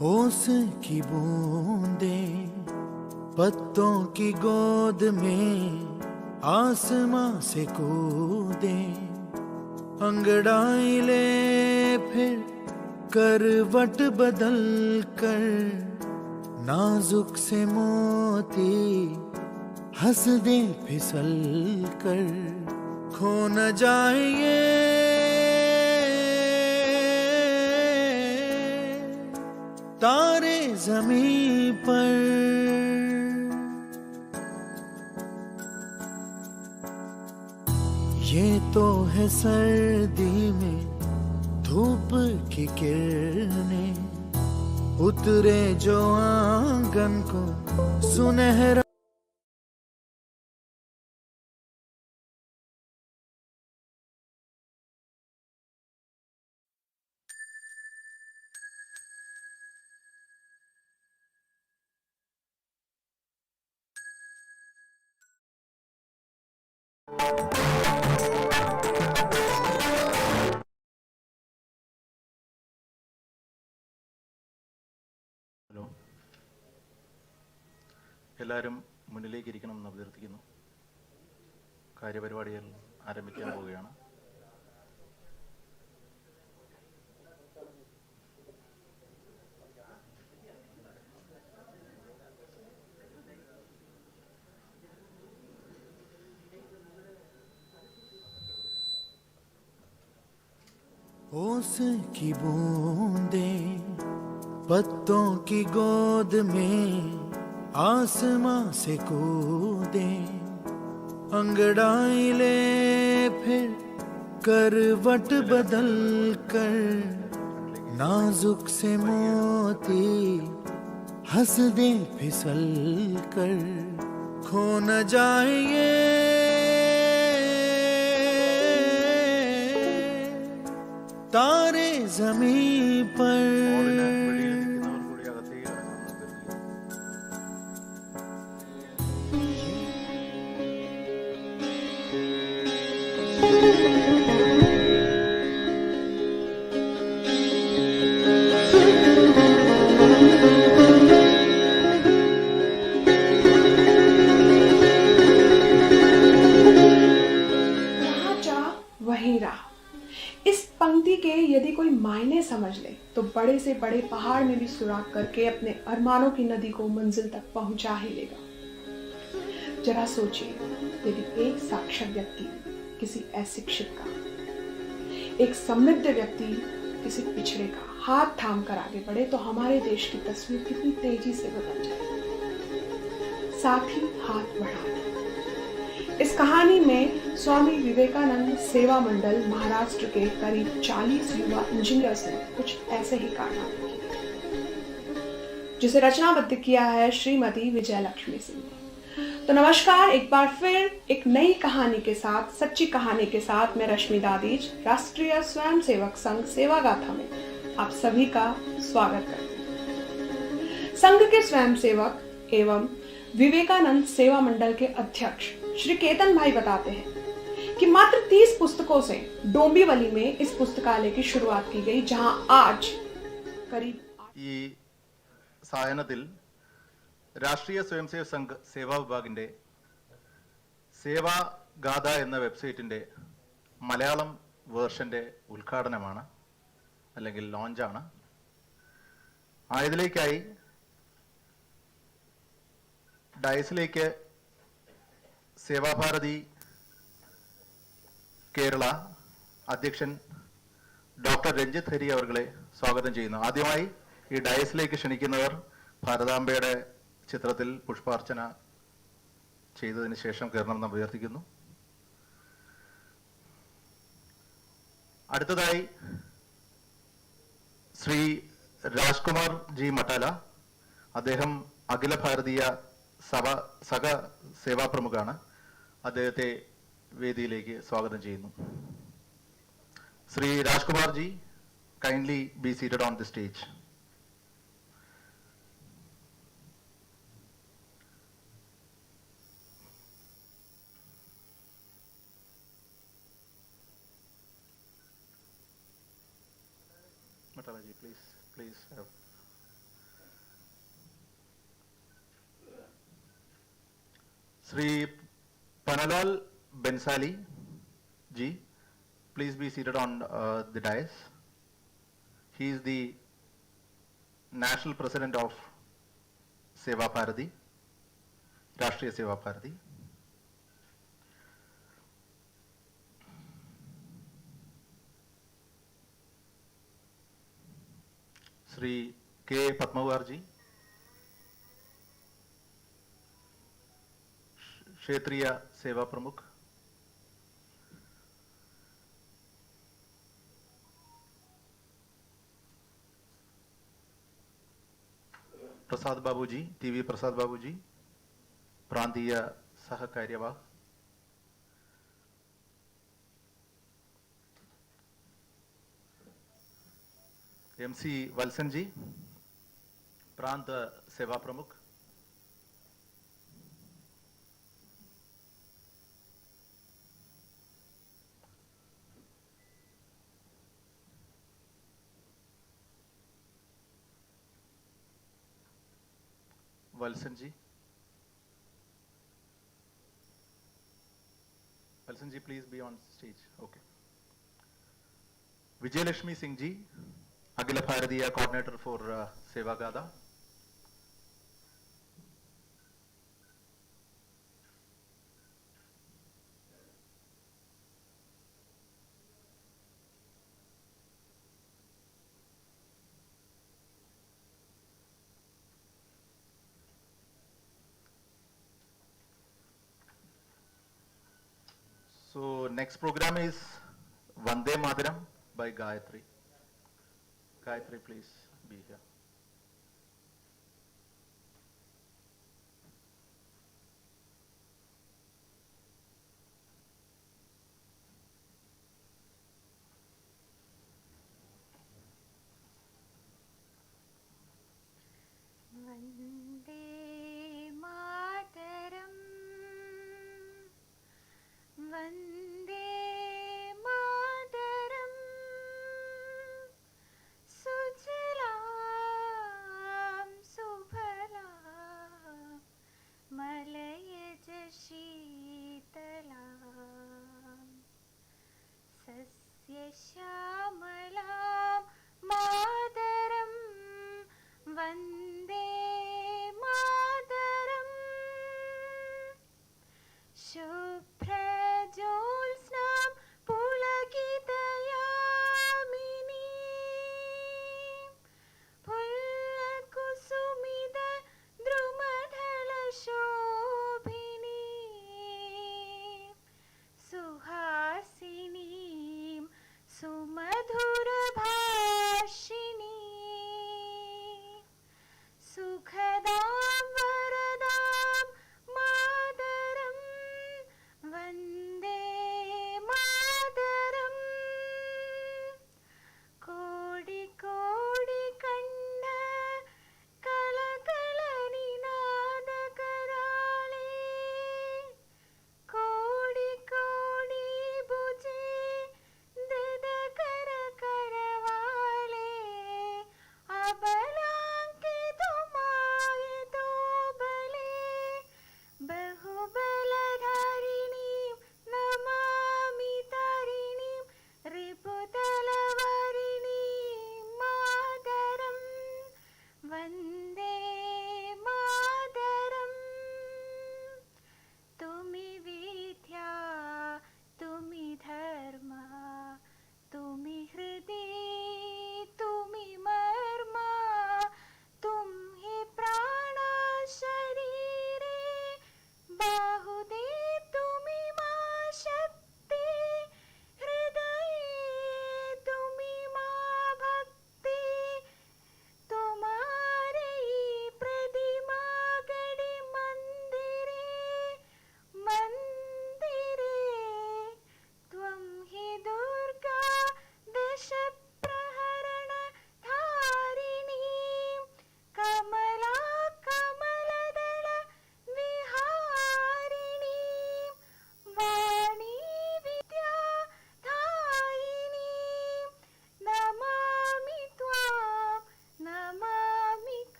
ओस की बूंदें पत्तों की गोद में आसमां से कूदे, अंगड़ाई ले फिर करवट बदल कर, नाजुक से मोती हंस दे फिसल कर, खो न जाए ये तारे ज़मीं पर। ये तो है सर्दी में धूप की किरणें, उतरे जो आंगन को सुनहरा। ഹലോ, എല്ലാവരും മുന്നിലേക്ക് ഇരിക്കണമെന്ന് അഭ്യർത്ഥിക്കുന്നു. കാര്യപരിപാടികൾ ആരംഭിക്കാൻ പോവുകയാണ്. ओस की बूंदें पत्तों की गोद में आसमां से कूदे, अंगड़ाई ले फिर करवट बदल कर, नाजुक से मोती हंस दे फिसल कर, खो न जाए ये तारे ज़मीं पर। കൂടി അകത്തേക്ക് കടക്കണമെന്ന് അഭ്യർത്ഥിക്കുന്നു. वहीं रहा। इस पंक्ति के यदि कोई मायने समझ ले तो बड़े से बड़े पहाड़ में भी सुराख करके अपने अरमानों की नदी को मंजिल तक पहुंचा ही लेगा। जरा सोचिए, यदि एक साक्षर व्यक्ति किसी अशिक्षित का, एक समृद्ध व्यक्ति किसी पिछड़े का हाथ थाम कर आगे बढ़े तो हमारे देश की तस्वीर कितनी तेजी से बदल जाए। साथ ही हाथ बढ़ा दे। इस कहानी में स्वामी विवेकानंद सेवा मंडल महाराष्ट्र के करीब 40 युवा इंजीनियर्स ने कुछ ऐसे ही कारनामे किए, जिसे रचनाबद्ध किया है श्रीमती विजयलक्ष्मी सिंह ने। तो नमस्कार, एक बार फिर एक नई कहानी के साथ, सच्ची कहानी के साथ मैं रश्मि दादीज, राष्ट्रीय स्वयंसेवक संघ सेवा गाथा में आप सभी का स्वागत करती हूँ। संघ के स्वयंसेवक एवं विवेकानंद सेवा मंडल के अध्यक्ष श्री केतन भाई बताते हैं कि मात्र 30 पुस्तकों से डोंबिवली में इस पुस्तकालय की शुरुआत की गई, जहां आज करीब ഈ സായനത്തിൽ രാഷ്ട്രീയ സ്വയംസേവക് സംഘ് സേവാ വിഭാഗിന്റെ സേവാ ഗാഥ എന്ന വെബ്സൈറ്റിന്റെ മലയാളം വേർഷന്റെ ഉദ്ഘാടനമാണ്, അല്ലെങ്കിൽ ലോഞ്ചാണ്. ആയതിലേക്കായി ഡയസിലേക്ക് സേവാഭാരതി കേരള അധ്യക്ഷൻ ഡോക്ടർ രഞ്ജിത്ത് ഹരി അവരെ സ്വാഗതം ചെയ്യുന്നു. ആദ്യമായി ഈ ഡയസിലേക്ക് ക്ഷണിക്കുന്നവർ ഭാരതാംബയുടെ ചിത്രത്തിൽ പുഷ്പാർച്ചന ചെയ്തതിന് ശേഷം കയറണമെന്ന് അഭ്യർത്ഥിക്കുന്നു. അടുത്തതായി ശ്രീ രാജ്കുമാർ ജി മട്ടാല, അദ്ദേഹം അഖില ഭാരതീയ സഹ സേവാ പ്രമുഖാണ്. അദ്ദേഹത്തെ വേദിയിലേക്ക് സ്വാഗതം ചെയ്യുന്നു. Shri Rajkumar G, kindly be seated on the stage. Matala ji, please have Sri Panalal Bensali ji, please be seated on the dais. He is the National President of Seva Bharati, Rashtriya Seva Bharati. Sri K. Padmawar ji, Kshetriya Seva Pramukh. Prasad Babu ji, TV Prasad Babu ji, प्रांतीय सह कार्यवाह. MC Valsan ji, प्रांत सेवा प्रमुख. Valsan ji, Valsan ji please be on stage. Okay. Vijayalakshmi Singh ji, अखिल भारतीय coordinator for सेवा गाथा. So next program is Vande Mataram by Gayatri. Gayatri, please be here. Vande Mataram Vande Mataram सुजलां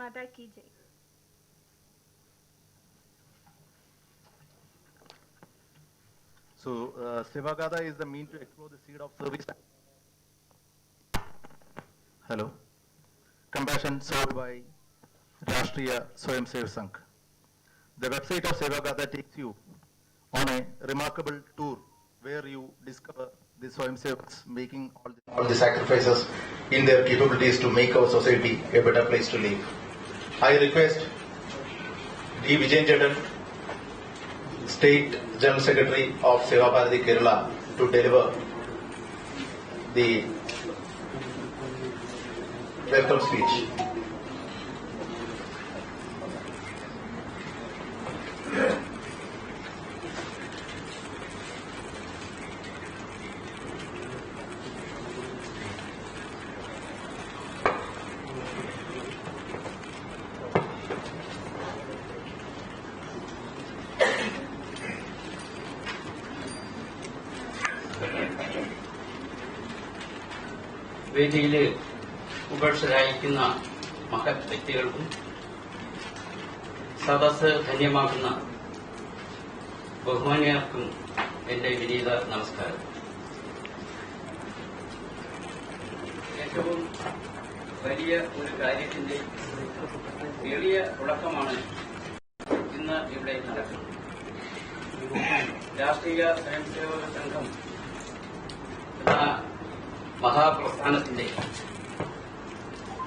माता की जय। So, Sevagada is the mean to explore the seed of service. Hello. Compassion served by Rashtriya Swayamsevak Sangh. The website of Sevagada takes you on a remarkable tour where you discover the Swayamsevaks making all the sacrifices in their capabilities to make our society a better place to live. I request D. Vijayan Chetan, State General Secretary of Seva Bharati Kerala, to deliver the welcome speech. വേദിയിൽ ഉപേക്ഷരായിരിക്കുന്ന മഹത് വ്യക്തികൾക്കും സദസ് ധന്യമാക്കുന്ന ബഹുമാന്യർക്കും എന്റെ വിനീത നമസ്കാരം. ഏറ്റവും വലിയ ഒരു കാര്യത്തിന്റെ എളിയ തുടക്കമാണ് ഇന്ന് ഇവിടെ നടക്കുന്നത്. രാഷ്ട്രീയ സ്വയംസേവക സംഘം എന്ന മഹാപ്രസ്ഥാനത്തിന്റെ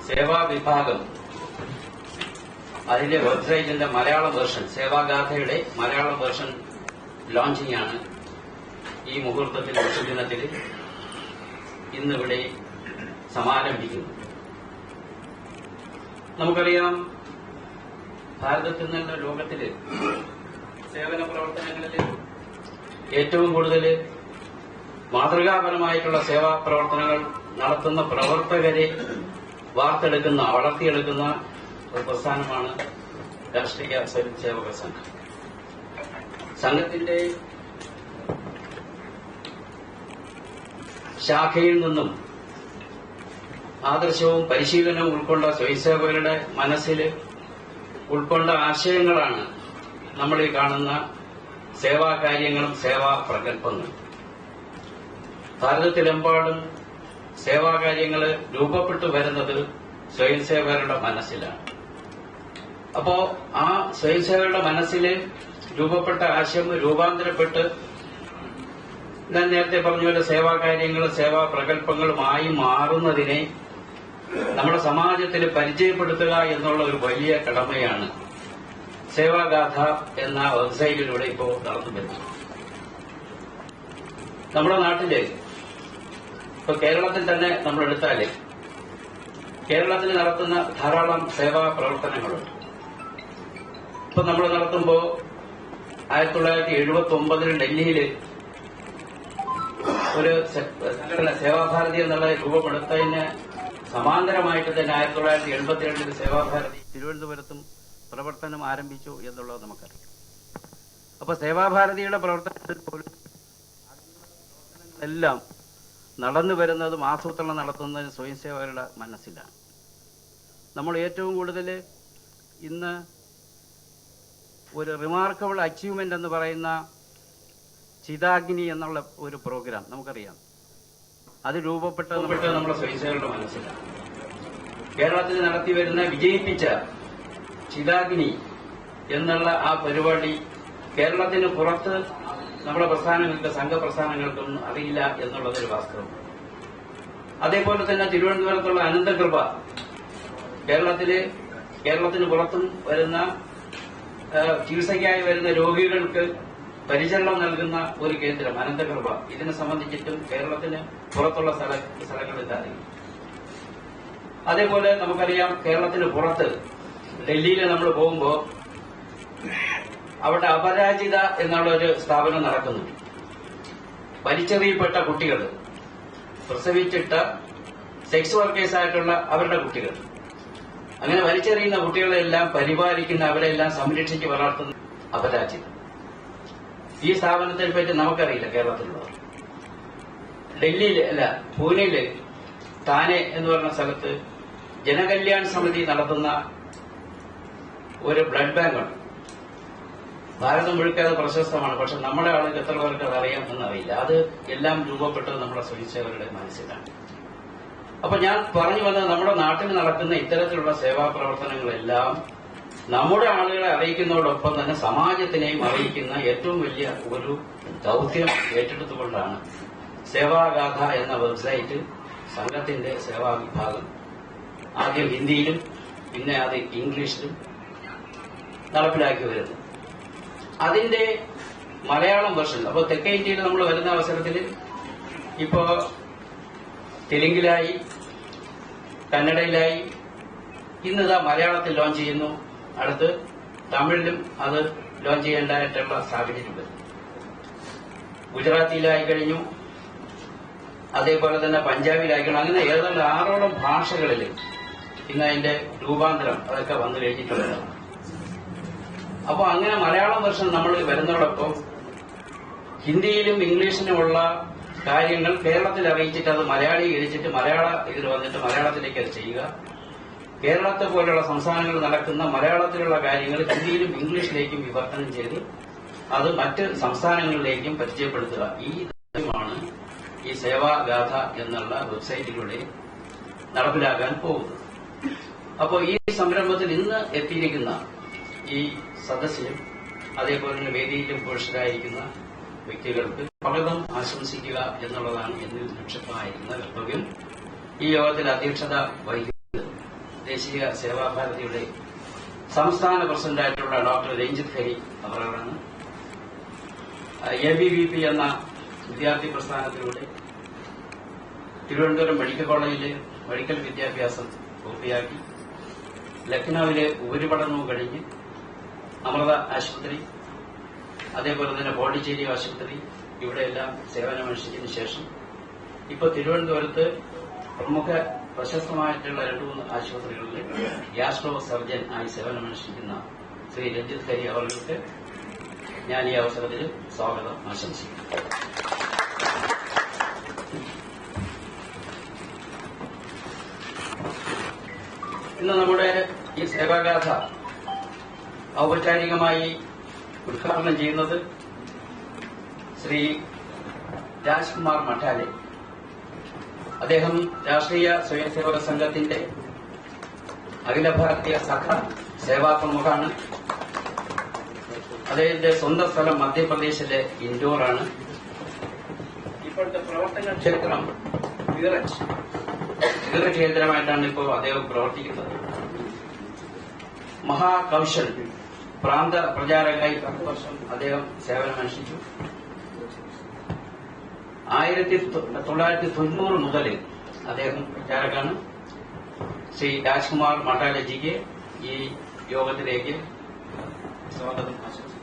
സേവാ വിഭാഗം അതിന്റെ വെബ്സൈറ്റിന്റെ മലയാളം വേർഷൻ, സേവാഗാഥയുടെ മലയാളം വേർഷൻ ലോഞ്ചിങ് ആണ് ഈ മുഹൂർത്തത്തിൽ ദിനത്തിൽ ഇന്നിവിടെ സമാരംഭിക്കുന്നു. നമുക്കറിയാം, ഭാരതത്തിൽ നിന്ന് ലോകത്തിൽ സേവന പ്രവർത്തനങ്ങളിൽ ഏറ്റവും കൂടുതൽ മാതൃകാപരമായിട്ടുള്ള സേവാ പ്രവർത്തനങ്ങൾ നടത്തുന്ന പ്രവർത്തകരെ വാർത്തെടുക്കുന്ന, വളർത്തിയെടുക്കുന്ന ഒരു പ്രസ്ഥാനമാണ് രാഷ്ട്രീയ സ്വയംസേവക സംഘം. സംഘത്തിന്റെ ശാഖയിൽ നിന്നും ആദർശവും പരിശീലനവും ഉൾക്കൊണ്ട സ്വയംസേവകരുടെ മനസ്സിൽ ഉൾക്കൊണ്ട ആശയങ്ങളാണ് നമ്മൾ ഈ കാണുന്ന സേവാകാര്യങ്ങളും സേവാ പ്രകല്പങ്ങളും. ഭാരതത്തിലെമ്പാടും സേവാകാര്യങ്ങൾ രൂപപ്പെട്ടു വരുന്നത് സ്വയംസേവകരുടെ മനസ്സിലാണ്. അപ്പോ ആ സ്വയംസേവകരുടെ മനസ്സിൽ രൂപപ്പെട്ട ആശയം രൂപാന്തരപ്പെട്ട് ഞാൻ നേരത്തെ പറഞ്ഞ പോലെ സേവാകാര്യങ്ങളും സേവാ പ്രകല്പങ്ങളുമായി മാറുന്നതിനെ നമ്മുടെ സമാജത്തിൽ പരിചയപ്പെടുത്തുക എന്നുള്ള ഒരു വലിയ കടമയാണ് സേവാഗാഥ എന്ന വെബ്സൈറ്റിലൂടെ ഇപ്പോൾ നടന്നു വരുന്നത്. നമ്മുടെ നാട്ടില് ഇപ്പൊ കേരളത്തിൽ തന്നെ നമ്മൾ എടുത്താല് കേരളത്തിൽ നടത്തുന്ന ധാരാളം സേവാ പ്രവർത്തനങ്ങളുണ്ട്. ഇപ്പൊ നമ്മൾ നടത്തുമ്പോ 1979 ഡൽഹിയില് ഒരു സംഘടന സേവാഭാരതി എന്നുള്ള രൂപപ്പെടുത്തതിന് സമാന്തരമായിട്ട് തന്നെ 1972 സേവാഭാരതി തിരുവനന്തപുരത്തും പ്രവർത്തനം ആരംഭിച്ചു എന്നുള്ളത് നമുക്കറിയാം. അപ്പൊ സേവാഭാരതിയുടെ പ്രവർത്തനത്തിൽ പോലും എല്ലാം നടന്നു വരുന്നതും ആസൂത്രണം നടത്തുന്നതും സ്വയംസേവകരുടെ മനസ്സിലാണ്. നമ്മൾ ഏറ്റവും കൂടുതൽ ഇന്ന് ഒരു റിമാർക്കബിൾ അച്ചീവ്മെന്റ് എന്ന് പറയുന്ന ചിതാഗ്നി എന്നുള്ള ഒരു പ്രോഗ്രാം നമുക്കറിയാം. അത് രൂപപ്പെട്ട നമ്മുടെ സ്വയംസേവകരുടെ മനസ്സിലാണ്. കേരളത്തിൽ നടത്തി വരുന്ന വിജയിപ്പിച്ച ചിതാഗ്നി എന്നുള്ള ആ പരിപാടി കേരളത്തിന് പുറത്ത് നമ്മുടെ പ്രസ്ഥാനങ്ങൾക്ക്, സംഘപ്രസ്ഥാനങ്ങൾക്കൊന്നും അറിയില്ല എന്നുള്ളതൊരു വാസ്തവം. അതേപോലെ തന്നെ തിരുവനന്തപുരത്തുള്ള അനന്തകൃപ, കേരളത്തിന് പുറത്തും വരുന്ന ചികിത്സയ്ക്കായി വരുന്ന രോഗികൾക്ക് പരിചരണം നൽകുന്ന ഒരു കേന്ദ്രം അനന്തകൃപ. ഇതിനെ സംബന്ധിച്ചിട്ടും കേരളത്തിന് പുറത്തുള്ള സ്ഥലങ്ങളിൽ അറിയും. അതേപോലെ നമുക്കറിയാം, കേരളത്തിന് പുറത്ത് ഡൽഹിയിൽ നമ്മൾ പോകുമ്പോൾ അവിടെ അപരാജിത എന്നുള്ള ഒരു സ്ഥാപനം നടക്കുന്നുണ്ട്. വലിച്ചെറിയപ്പെട്ട കുട്ടികൾ, പ്രസവിച്ചിട്ട സെക്സ് വർക്കേഴ്സായിട്ടുള്ള അവരുടെ കുട്ടികൾ, അങ്ങനെ വലിച്ചെറിയുന്ന കുട്ടികളെല്ലാം പരിപാലിക്കുന്ന, അവരെല്ലാം സംരക്ഷിച്ച് വളർത്തുന്ന അപരാജിത. ഈ സ്ഥാപനത്തെ പറ്റി നമുക്കറിയില്ല കേരളത്തിലുള്ളവർ. പൂനെയില് താനെ എന്ന് പറഞ്ഞ സ്ഥലത്ത് ജനകല്യാൺ സമിതി നടത്തുന്ന ഒരു ബ്ലഡ് ബാങ്കാണ്. ഭാരതം മുഴുക്കെ അത് പ്രശസ്തമാണ്. പക്ഷെ നമ്മുടെ ആളുകൾക്ക് എത്ര പേർക്ക് അത് അറിയാം എന്നറിയില്ല. അത് എല്ലാം രൂപപ്പെട്ടത് നമ്മുടെ സ്വയംസേവകരുടെ മനസ്സിലാണ്. അപ്പൊ ഞാൻ പറഞ്ഞു വന്നത്, നമ്മുടെ നാട്ടിൽ നടക്കുന്ന ഇത്തരത്തിലുള്ള സേവാ പ്രവർത്തനങ്ങളെല്ലാം നമ്മുടെ ആളുകളെ അറിയിക്കുന്നതോടൊപ്പം തന്നെ സമാജത്തിനെയും അറിയിക്കുന്ന ഏറ്റവും വലിയ ഒരു ദൌത്യം ഏറ്റെടുത്തുകൊണ്ടാണ് സേവാഗാഥ എന്ന വെബ്സൈറ്റ് സംഘത്തിന്റെ സേവാ വിഭാഗം ആദ്യം ഹിന്ദിയിലും പിന്നെ അത് ഇംഗ്ലീഷിലും നടപ്പിലാക്കി വരുന്നു. അതിന്റെ മലയാളം വെർഷൻ, അപ്പോൾ തെക്കേ ഇന്ത്യയിൽ നമ്മൾ വരുന്ന അവസരത്തിൽ ഇപ്പോ തെലുങ്കിലായി, കന്നഡയിലായി, ഇന്നിതാ മലയാളത്തിൽ ലോഞ്ച് ചെയ്യുന്നു. അടുത്ത് തമിഴിലും അത് ലോഞ്ച് ചെയ്യേണ്ടതായിട്ടുള്ള സാഹചര്യം വരും. ഗുജറാത്തിയിലായി കഴിഞ്ഞു, അതേപോലെ തന്നെ പഞ്ചാബിലായി കഴിഞ്ഞു. അങ്ങനെ ഏതാണ്ട് 6ഓളം ഭാഷകളിൽ ഇന്ന് അതിന്റെ രൂപാന്തരം അതൊക്കെ വന്നു കഴിഞ്ഞിട്ടുള്ളതാണ്. അപ്പോൾ അങ്ങനെ മലയാളം വെർഷൻ നമ്മൾ വരുന്നതോടൊപ്പം ഹിന്ദിയിലും ഇംഗ്ലീഷിലുമുള്ള കാര്യങ്ങൾ കേരളത്തിൽ അറിയിച്ചിട്ട് അത് മലയാളീകരിച്ചിട്ട് മലയാള ഇതിൽ വന്നിട്ട് മലയാളത്തിലേക്ക് അത് ചെയ്യുക. കേരളത്തെ പോലെയുള്ള സംസ്ഥാനങ്ങളിൽ നടക്കുന്ന മലയാളത്തിലുള്ള കാര്യങ്ങൾ ഹിന്ദിയിലും ഇംഗ്ലീഷിലേക്കും വിവർത്തനം ചെയ്ത് അത് മറ്റ് സംസ്ഥാനങ്ങളിലേക്കും പരിചയപ്പെടുത്തുക. ഈ കാര്യമാണ് ഈ സേവാഗാഥ എന്നുള്ള വെബ്സൈറ്റിലൂടെ നടപ്പിലാക്കാൻ പോകുന്നത്. അപ്പോൾ ഈ സംരംഭത്തിൽ ഇന്ന് എത്തിയിരിക്കുന്ന ഈ സദസ്സിലും അതേപോലെ തന്നെ വേദിയിലും പുരുഷരായിരിക്കുന്ന വ്യക്തികൾക്ക് സ്വാഗതം ആശംസിക്കുക എന്നുള്ളതാണ് എന്നിൽ നിക്ഷിപ്തമായിരിക്കുന്ന കർത്തവ്യം. ഈ യോഗത്തിൽ അധ്യക്ഷത വഹിക്കുന്നത് ദേശീയ സേവാഭാരതിയുടെ സംസ്ഥാന പ്രസിഡന്റായിട്ടുള്ള ഡോക്ടർ രഞ്ജിത്ത് ഹരി അവരാണ്. ABVP എന്ന വിദ്യാർത്ഥി പ്രസ്ഥാനത്തിലൂടെ തിരുവനന്തപുരം മെഡിക്കൽ കോളേജിലെ മെഡിക്കൽ വിദ്യാഭ്യാസം പൂർത്തിയാക്കി ലക്നൌവിലെ ഉപരിപഠനവും കഴിഞ്ഞ് അമൃത ആശുപത്രി, അതേപോലെ തന്നെ പോണ്ടിച്ചേരി ആശുപത്രി, ഇവിടെയെല്ലാം സേവനമനുഷ്ഠിച്ചതിന് ശേഷം ഇപ്പോൾ തിരുവനന്തപുരത്ത് പ്രമുഖ പ്രശസ്തമായിട്ടുള്ള 2-3 ആശുപത്രികളിൽ ഗ്യാസ്ട്രോ സർജൻ ആയി സേവനമനുഷ്ഠിക്കുന്ന ശ്രീ രഞ്ജിത്ത് ഹരി അവർക്ക് ഞാൻ ഈ അവസരത്തിൽ സ്വാഗതം ആശംസിക്കുന്നു. ഇന്ന് നമ്മുടെ ഈ സേവാഗാഥ ഔപചാരികമായി ഉദ്ഘാടനം ചെയ്യുന്നത് ശ്രീ രാജ്കുമാർ മഠാലെ. അദ്ദേഹം രാഷ്ട്രീയ സ്വയംസേവക സംഘത്തിന്റെ അഖില ഭാരതീയ സഖ സേവാ പ്രമുഖാണ്. അദ്ദേഹത്തിന്റെ സ്വന്തം സ്ഥലം മധ്യപ്രദേശിലെ ഇൻഡോറാണ്. ഇപ്പോഴത്തെ പ്രവർത്തന ക്ഷേത്രം വിതര കേന്ദ്രമായിട്ടാണ് ഇപ്പോൾ അദ്ദേഹം പ്രവർത്തിക്കുന്നത്. മഹാകൌശൽ പ്രാന്ത പ്രചാരകരായി 10 വർഷം അദ്ദേഹം സേവനമനുഷ്ഠിച്ചു. 1990 മുതൽ അദ്ദേഹം പ്രചാരകാണ്. ശ്രീ രാജ്കുമാർ മഠാലജിക്ക് ഈ യോഗത്തിലേക്ക് സ്വാഗതം ആശംസിക്കുന്നു.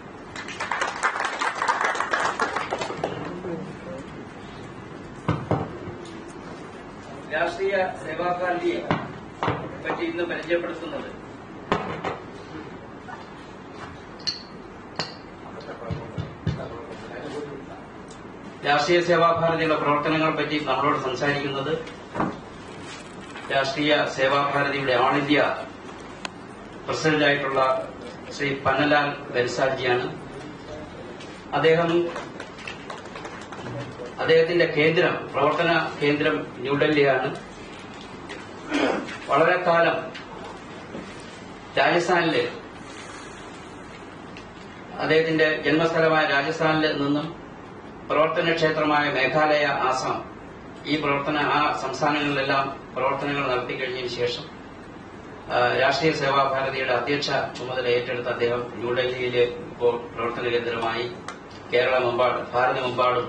രാഷ്ട്രീയ സേവാഭാരതിയെ പറ്റി ഇന്ന് പരിചയപ്പെടുത്തുന്നത് രാഷ്ട്രീയ സേവാഭാരതിയുടെ പ്രവർത്തനങ്ങളെ പറ്റി നമ്മളോട് സംസാരിക്കുന്നത് രാഷ്ട്രീയ സേവാഭാരതിയുടെ ഓൾ ഇന്ത്യ പ്രസിഡന്റായിട്ടുള്ള ശ്രീ പന്നലാൽ ബൻസാൽജിയാണ്. അദ്ദേഹത്തിന്റെ കേന്ദ്രം, പ്രവർത്തന കേന്ദ്രം ന്യൂഡൽഹിയാണ്. വളരെ കാലം രാജസ്ഥാനില്, അദ്ദേഹത്തിന്റെ ജന്മസ്ഥലമായ രാജസ്ഥാനിൽ നിന്നും പ്രവർത്തന ക്ഷേത്രമായ മേഘാലയ, ആസാം, ആ സംസ്ഥാനങ്ങളിലെല്ലാം പ്രവർത്തനങ്ങൾ നടത്തിക്കഴിഞ്ഞതിന് ശേഷം രാഷ്ട്രീയ സേവാഭാരതിയുടെ അധ്യക്ഷ ചുമതല ഏറ്റെടുത്ത അദ്ദേഹം ന്യൂഡൽഹിയിലെ ഇപ്പോൾ പ്രവർത്തന കേന്ദ്രമായി കേരളമെമ്പാടും ഭാരതമെമ്പാടും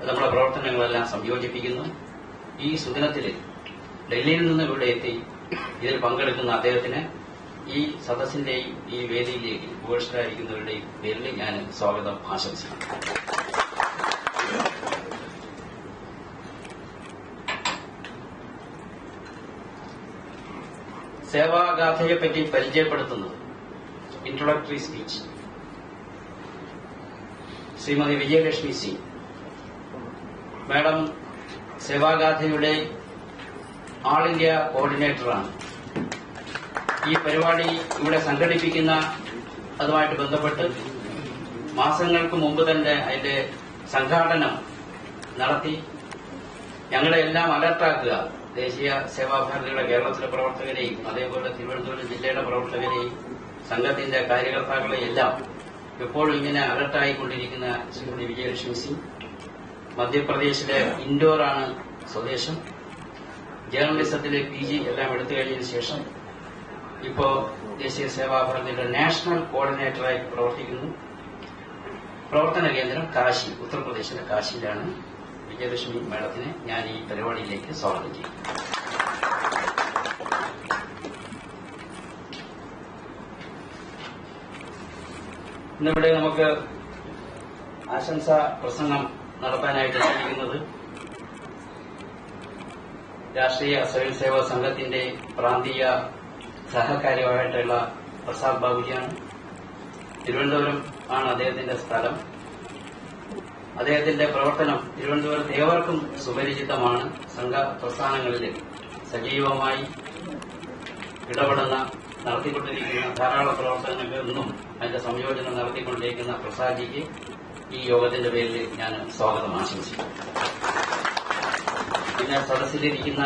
നമ്മുടെ പ്രവർത്തനങ്ങളെല്ലാം സംയോജിപ്പിക്കുന്നു. ഈ സുദിനത്തിൽ ഡൽഹിയിൽ നിന്ന് ഇവിടെ എത്തി ഇതിൽ പങ്കെടുക്കുന്ന അദ്ദേഹത്തിന് ഈ സദസ്സിന്റെയും ഈ വേദിയിലേക്ക് ഉപേക്ഷിതരായിരിക്കുന്നവരുടെയും പേരിൽ ഞാൻ സ്വാഗതം ആശംസിക്കുന്നു. സേവാഗാഥയെപ്പറ്റി പരിചയപ്പെടുത്തുന്നത് introductory speech Shrimati Vijayalakshmi Singh. Madam സേവാഗാഥയുടെ ആൾ ഇന്ത്യ കോർഡിനേറ്ററാണ്. ഈ പരിപാടി ഇവിടെ സംഘടിപ്പിക്കുന്ന അതുമായിട്ട് ബന്ധപ്പെട്ട് മാസങ്ങൾക്ക് മുമ്പ് തന്നെ അതിന്റെ സംഘാടനം നടത്തി ഞങ്ങളെ എല്ലാം അലർട്ടാക്കുക. ദേശീയ സേവാഭാരതിയുടെ കേരളത്തിലെ പ്രവർത്തകരെയും അതേപോലെ തിരുവനന്തപുരം ജില്ലയുടെ പ്രവർത്തകരെയും സംഘത്തിന്റെ കാര്യകർത്താക്കളെയും എല്ലാം എപ്പോഴും ഇങ്ങനെ അലർട്ടായിക്കൊണ്ടിരിക്കുന്ന ശ്രീമതി വിജയലക്ഷ്മി സിംഗ്. മധ്യപ്രദേശിലെ ഇൻഡോറാണ് സ്വദേശം. ജേർണലിസത്തിലെ PG എല്ലാം എടുത്തു കഴിഞ്ഞതിന് ശേഷം ഇപ്പോ ദേശീയ സേവാഭാരതിയുടെ നാഷണൽ കോർഡിനേറ്ററായി പ്രവർത്തിക്കുന്നു. പ്രവർത്തന കേന്ദ്രം കാശി, ഉത്തർപ്രദേശിലെ കാശിയിലാണ്. വിജയലക്ഷ്മി മേഡത്തിനെ ഞാൻ ഈ പരിപാടിയിലേക്ക് സ്വാഗതം ചെയ്യും. ഇന്നിവിടെ നമുക്ക് ആശംസാ പ്രസംഗം നടത്താനായിട്ട് എത്തിയിരിക്കുന്നത് രാഷ്ട്രീയ സ്വയം സേവാ സംഘത്തിന്റെ പ്രാന്തീയ സഹകാര്യമായിട്ടുള്ള പ്രസാദ് ബാബുജിയാണ്. തിരുവനന്തപുരം ആണ് അദ്ദേഹത്തിന്റെ സ്ഥലം. അദ്ദേഹത്തിന്റെ പ്രവർത്തനം തിരുവനന്തപുരത്ത് ഏവർക്കും സുപരിചിതമാണ്. സംഘ പ്രസ്ഥാനങ്ങളിൽ സജീവമായി ഇടപെടുന്ന നടത്തിക്കൊണ്ടിരിക്കുന്ന ധാരാളം പ്രവർത്തനങ്ങൾക്ക് എന്നും അതിന്റെ സംയോജനം നടത്തിക്കൊണ്ടിരിക്കുന്ന പ്രസാദ്ജിക്ക് ഈ യോഗത്തിന്റെ പേരിൽ ഞാൻ സ്വാഗതം ആശംസിക്കുന്നു. പിന്നെ സദസ്സിലിരിക്കുന്ന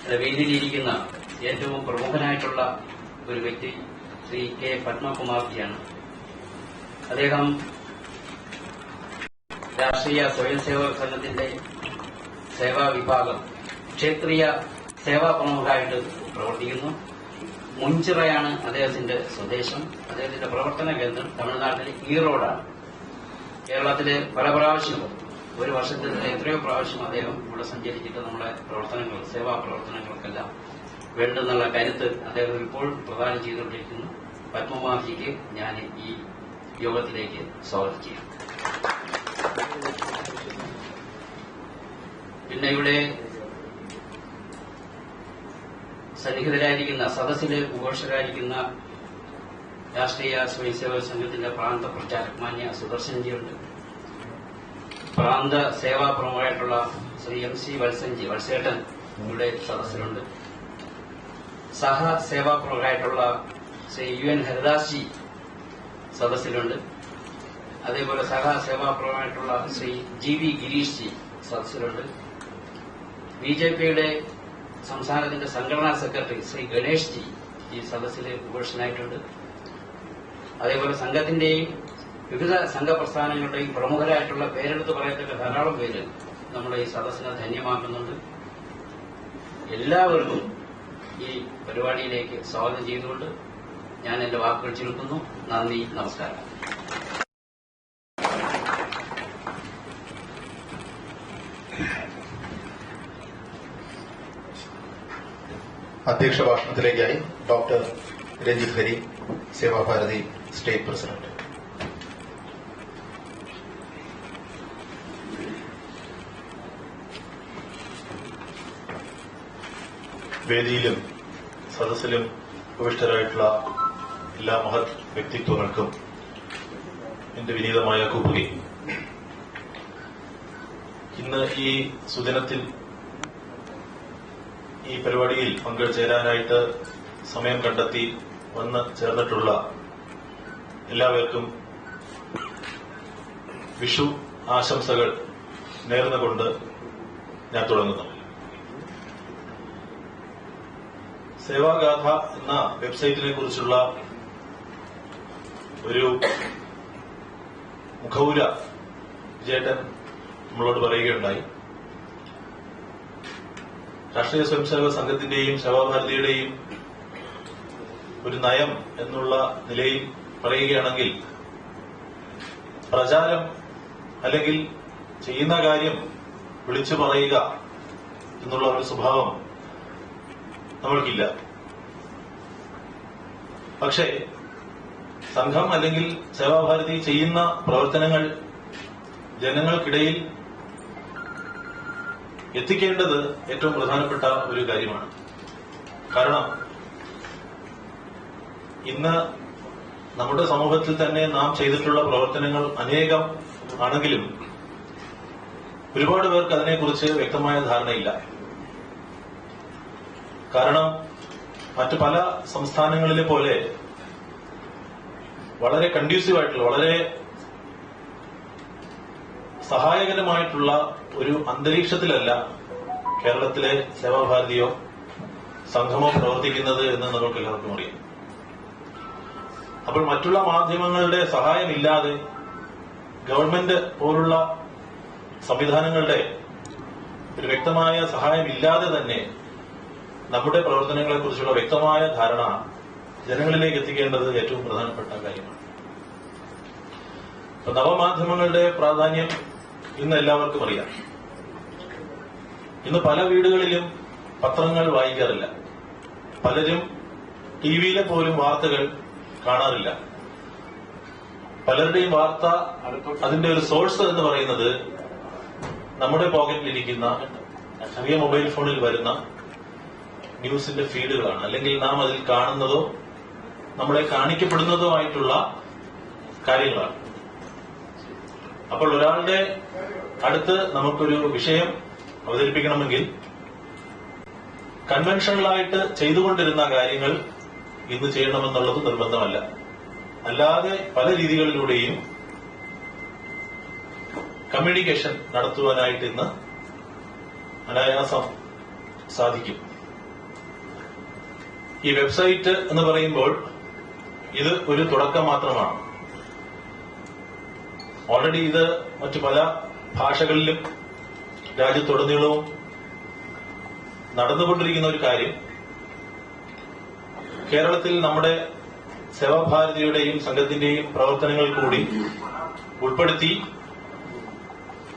വേദിയിലിരിക്കുന്ന ഏറ്റവും പ്രമുഖനായിട്ടുള്ള ഒരു വ്യക്തി ശ്രീ K. പത്മകുമാർജിയാണ്. അദ്ദേഹം രാഷ്ട്രീയ സ്വയം സേവക സംഘത്തിന്റെ സേവാ വിഭാഗം ക്ഷേത്രീയ സേവാ പ്രമുഖരായിട്ട് പ്രവർത്തിക്കുന്നു. മുഞ്ചിറയാണ് അദ്ദേഹത്തിന്റെ സ്വദേശം. അദ്ദേഹത്തിന്റെ പ്രവർത്തന കേന്ദ്രം തമിഴ്നാട്ടിലെ ഈറോഡാണ്. കേരളത്തിലെ പല പ്രാവശ്യം, ഒരു വർഷത്തിൽ എത്രയോ പ്രാവശ്യം അദ്ദേഹം ഇവിടെ സഞ്ചരിച്ചിട്ട് നമ്മുടെ പ്രവർത്തനങ്ങൾ, സേവാ പ്രവർത്തനങ്ങൾക്കെല്ലാം വേണ്ടുന്നുള്ള കരുത്ത് അദ്ദേഹം ഇപ്പോൾ പ്രദാനം ചെയ്തുകൊണ്ടിരിക്കുന്നു. പത്മകുമാർജിക്ക് ഞാൻ ഈ യോഗത്തിലേക്ക് സ്വാഗതം ചെയ്യാം. പിന്നെ ഇവിടെ സന്നിഹിതരായിരിക്കുന്ന, സദസ്സിൽ ഉഘോഷരായിരിക്കുന്ന രാഷ്ട്രീയ സ്വയംസേവക സംഘത്തിന്റെ പ്രാന്ത പ്രചാരക് മാന്യ സുദർശൻജിയുണ്ട്. പ്രാന്ത സേവാ പ്രമുഖരായിട്ടുള്ള ശ്രീ MC വത്സൻജി, വത്സേട്ടൻ ഇവിടെ സദസ്സിലുണ്ട്. സഹ സേവാ പ്രമുഖരായിട്ടുള്ള ശ്രീ UN ഹരിദാസ്ജി സദസ്സിലുണ്ട്. അതേപോലെ സഹ സേവാ പ്രമുഖരായിട്ടുള്ള ശ്രീ GV ഗിരീഷ്ജി സദസ്സിലുണ്ട്. BJPയുടെ സംസ്ഥാനത്തിന്റെ സംഘടനാ സെക്രട്ടറി ശ്രീ ഗണേഷ് ജി ഈ സദസ്സിൽ ഉപേക്ഷനായിട്ടുണ്ട്. അതേപോലെ സംഘത്തിന്റെയും വിവിധ സംഘപ്രസ്ഥാനങ്ങളുടെയും പ്രമുഖരായിട്ടുള്ള പേരെടുത്ത് പറയത്തക്ക ധാരാളം പേര് നമ്മുടെ ഈ സദസ്സിനെ ധന്യമാക്കുന്നുണ്ട്. എല്ലാവർക്കും ഈ പരിപാടിയിലേക്ക് സ്വാഗതം ചെയ്തുകൊണ്ട് ഞാൻ എന്റെ വാക്കുകൾ ചുരുക്കുന്നു. നന്ദി, നമസ്കാരം. അധ്യക്ഷ ഭാഷണത്തിലേക്കായി doctor Ranjith Hari, Sevabharati state president. വേദിയിലും സദസ്സിലും ഉപവിഷ്ടരായിട്ടുള്ള എല്ലാ മഹത് വ്യക്തിത്വങ്ങൾക്കും എന്റെ വിനീതമായ കൂപ്പുകി. ഇന്ന് ഈ സുദിനത്തിൽ ഈ പരിപാടിയിൽ പങ്കുചേരാനായിട്ട് സമയം കണ്ടെത്തി വന്ന് ചേർന്നിട്ടുള്ള എല്ലാവർക്കും വിഷു ആശംസകൾ നേർന്നുകൊണ്ട് ഞാൻ തുടങ്ങുന്നു. സേവാഗാഥ എന്ന വെബ്സൈറ്റിനെ കുറിച്ചുള്ള ഒരു മുഖവുര വിജയേട്ടൻ നമ്മളോട് പറയുകയുണ്ടായി. രാഷ്ട്രീയ സ്വയംസേവക സംഘത്തിന്റെയും സേവാഭാരതിയുടെയും ഒരു നയം എന്നുള്ള നിലയിൽ പറയുകയാണെങ്കിൽ പ്രചാരം അല്ലെങ്കിൽ ചെയ്യുന്ന കാര്യം വിളിച്ചു പറയുക എന്നുള്ള ഒരു സ്വഭാവം നമ്മൾക്കില്ല. പക്ഷേ സംഘം അല്ലെങ്കിൽ സേവാഭാരതി ചെയ്യുന്ന പ്രവർത്തനങ്ങൾ ജനങ്ങൾക്കിടയിൽ എത്തിക്കേണ്ടത് ഏറ്റവും പ്രധാനപ്പെട്ട ഒരു കാര്യമാണ്. കാരണം ഇന്ന് നമ്മുടെ സമൂഹത്തിൽ തന്നെ നാം ചെയ്തിട്ടുള്ള പ്രവർത്തനങ്ങൾ അനേകം ആണെങ്കിലും ഒരുപാട് പേർക്ക് അതിനെക്കുറിച്ച് വ്യക്തമായ ധാരണയില്ല. കാരണം മറ്റു പല സംസ്ഥാനങ്ങളിലെ പോലെ വളരെ കണ്ട്യൂസീവ് ആയിട്ടുള്ള, വളരെ സഹായകരമായിട്ടുള്ള ഒരു അന്തരീക്ഷത്തിലല്ല കേരളത്തിലെ സേവാഭാരതിയോ സംഘമോ പ്രവർത്തിക്കുന്നത് എന്ന് നമുക്ക് എല്ലാവർക്കും അറിയാം. അപ്പോൾ മറ്റുള്ള മാധ്യമങ്ങളുടെ സഹായമില്ലാതെ, ഗവൺമെന്റ് പോലുള്ള സംവിധാനങ്ങളുടെ ഒരു വ്യക്തമായ സഹായമില്ലാതെ തന്നെ നമ്മുടെ പ്രവർത്തനങ്ങളെക്കുറിച്ചുള്ള വ്യക്തമായ ധാരണ ജനങ്ങളിലേക്ക് എത്തിക്കേണ്ടത് ഏറ്റവും പ്രധാനപ്പെട്ട കാര്യമാണ്. നവമാധ്യമങ്ങളുടെ പ്രാധാന്യം ഇന്ന് എല്ലാവർക്കും അറിയാം. ഇന്ന് പല വീടുകളിലും പത്രങ്ങൾ വായിക്കാറില്ല. പലരും ടിവിയിലെ പോലും വാർത്തകൾ കാണാറില്ല. പലരുടെയും വാർത്ത, അതിന്റെ ഒരു സോഴ്സ് എന്ന് പറയുന്നത് നമ്മുടെ പോക്കറ്റിലിരിക്കുന്ന ചെറിയ മൊബൈൽ ഫോണിൽ വരുന്ന ന്യൂസിന്റെ ഫീഡുകളാണ്. അല്ലെങ്കിൽ നാം അതിൽ കാണുന്നതോ നമ്മളെ കാണിക്കപ്പെടുന്നതോ ആയിട്ടുള്ള കാര്യങ്ങളാണ്. അപ്പോൾ ഒരാളുടെ അടുത്ത് നമുക്കൊരു വിഷയം അവതരിപ്പിക്കണമെങ്കിൽ കൺവെൻഷണലായിട്ട് ചെയ്തുകൊണ്ടിരുന്ന കാര്യങ്ങൾ ഇന്ന് ചെയ്യണമെന്നുള്ളത് നിർബന്ധമല്ല. അല്ലാതെ പല രീതികളിലൂടെയും കമ്മ്യൂണിക്കേഷൻ നടത്തുവാനായിട്ട് ഇന്ന് അനായാസം സാധിക്കും. ഈ വെബ്സൈറ്റ് എന്ന് പറയുമ്പോൾ ഇത് ഒരു തുടക്കം മാത്രമാണ്. ഓൾറെഡി ഇത് മറ്റു പല ഭാഷകളിലും രാജ്യത്തുടനീളവും നടന്നുകൊണ്ടിരിക്കുന്ന ഒരു കാര്യം. കേരളത്തിൽ നമ്മുടെ സേവാഭാരതിയുടെയും സംഘത്തിന്റെയും പ്രവർത്തനങ്ങൾ കൂടി ഉൾപ്പെടുത്തി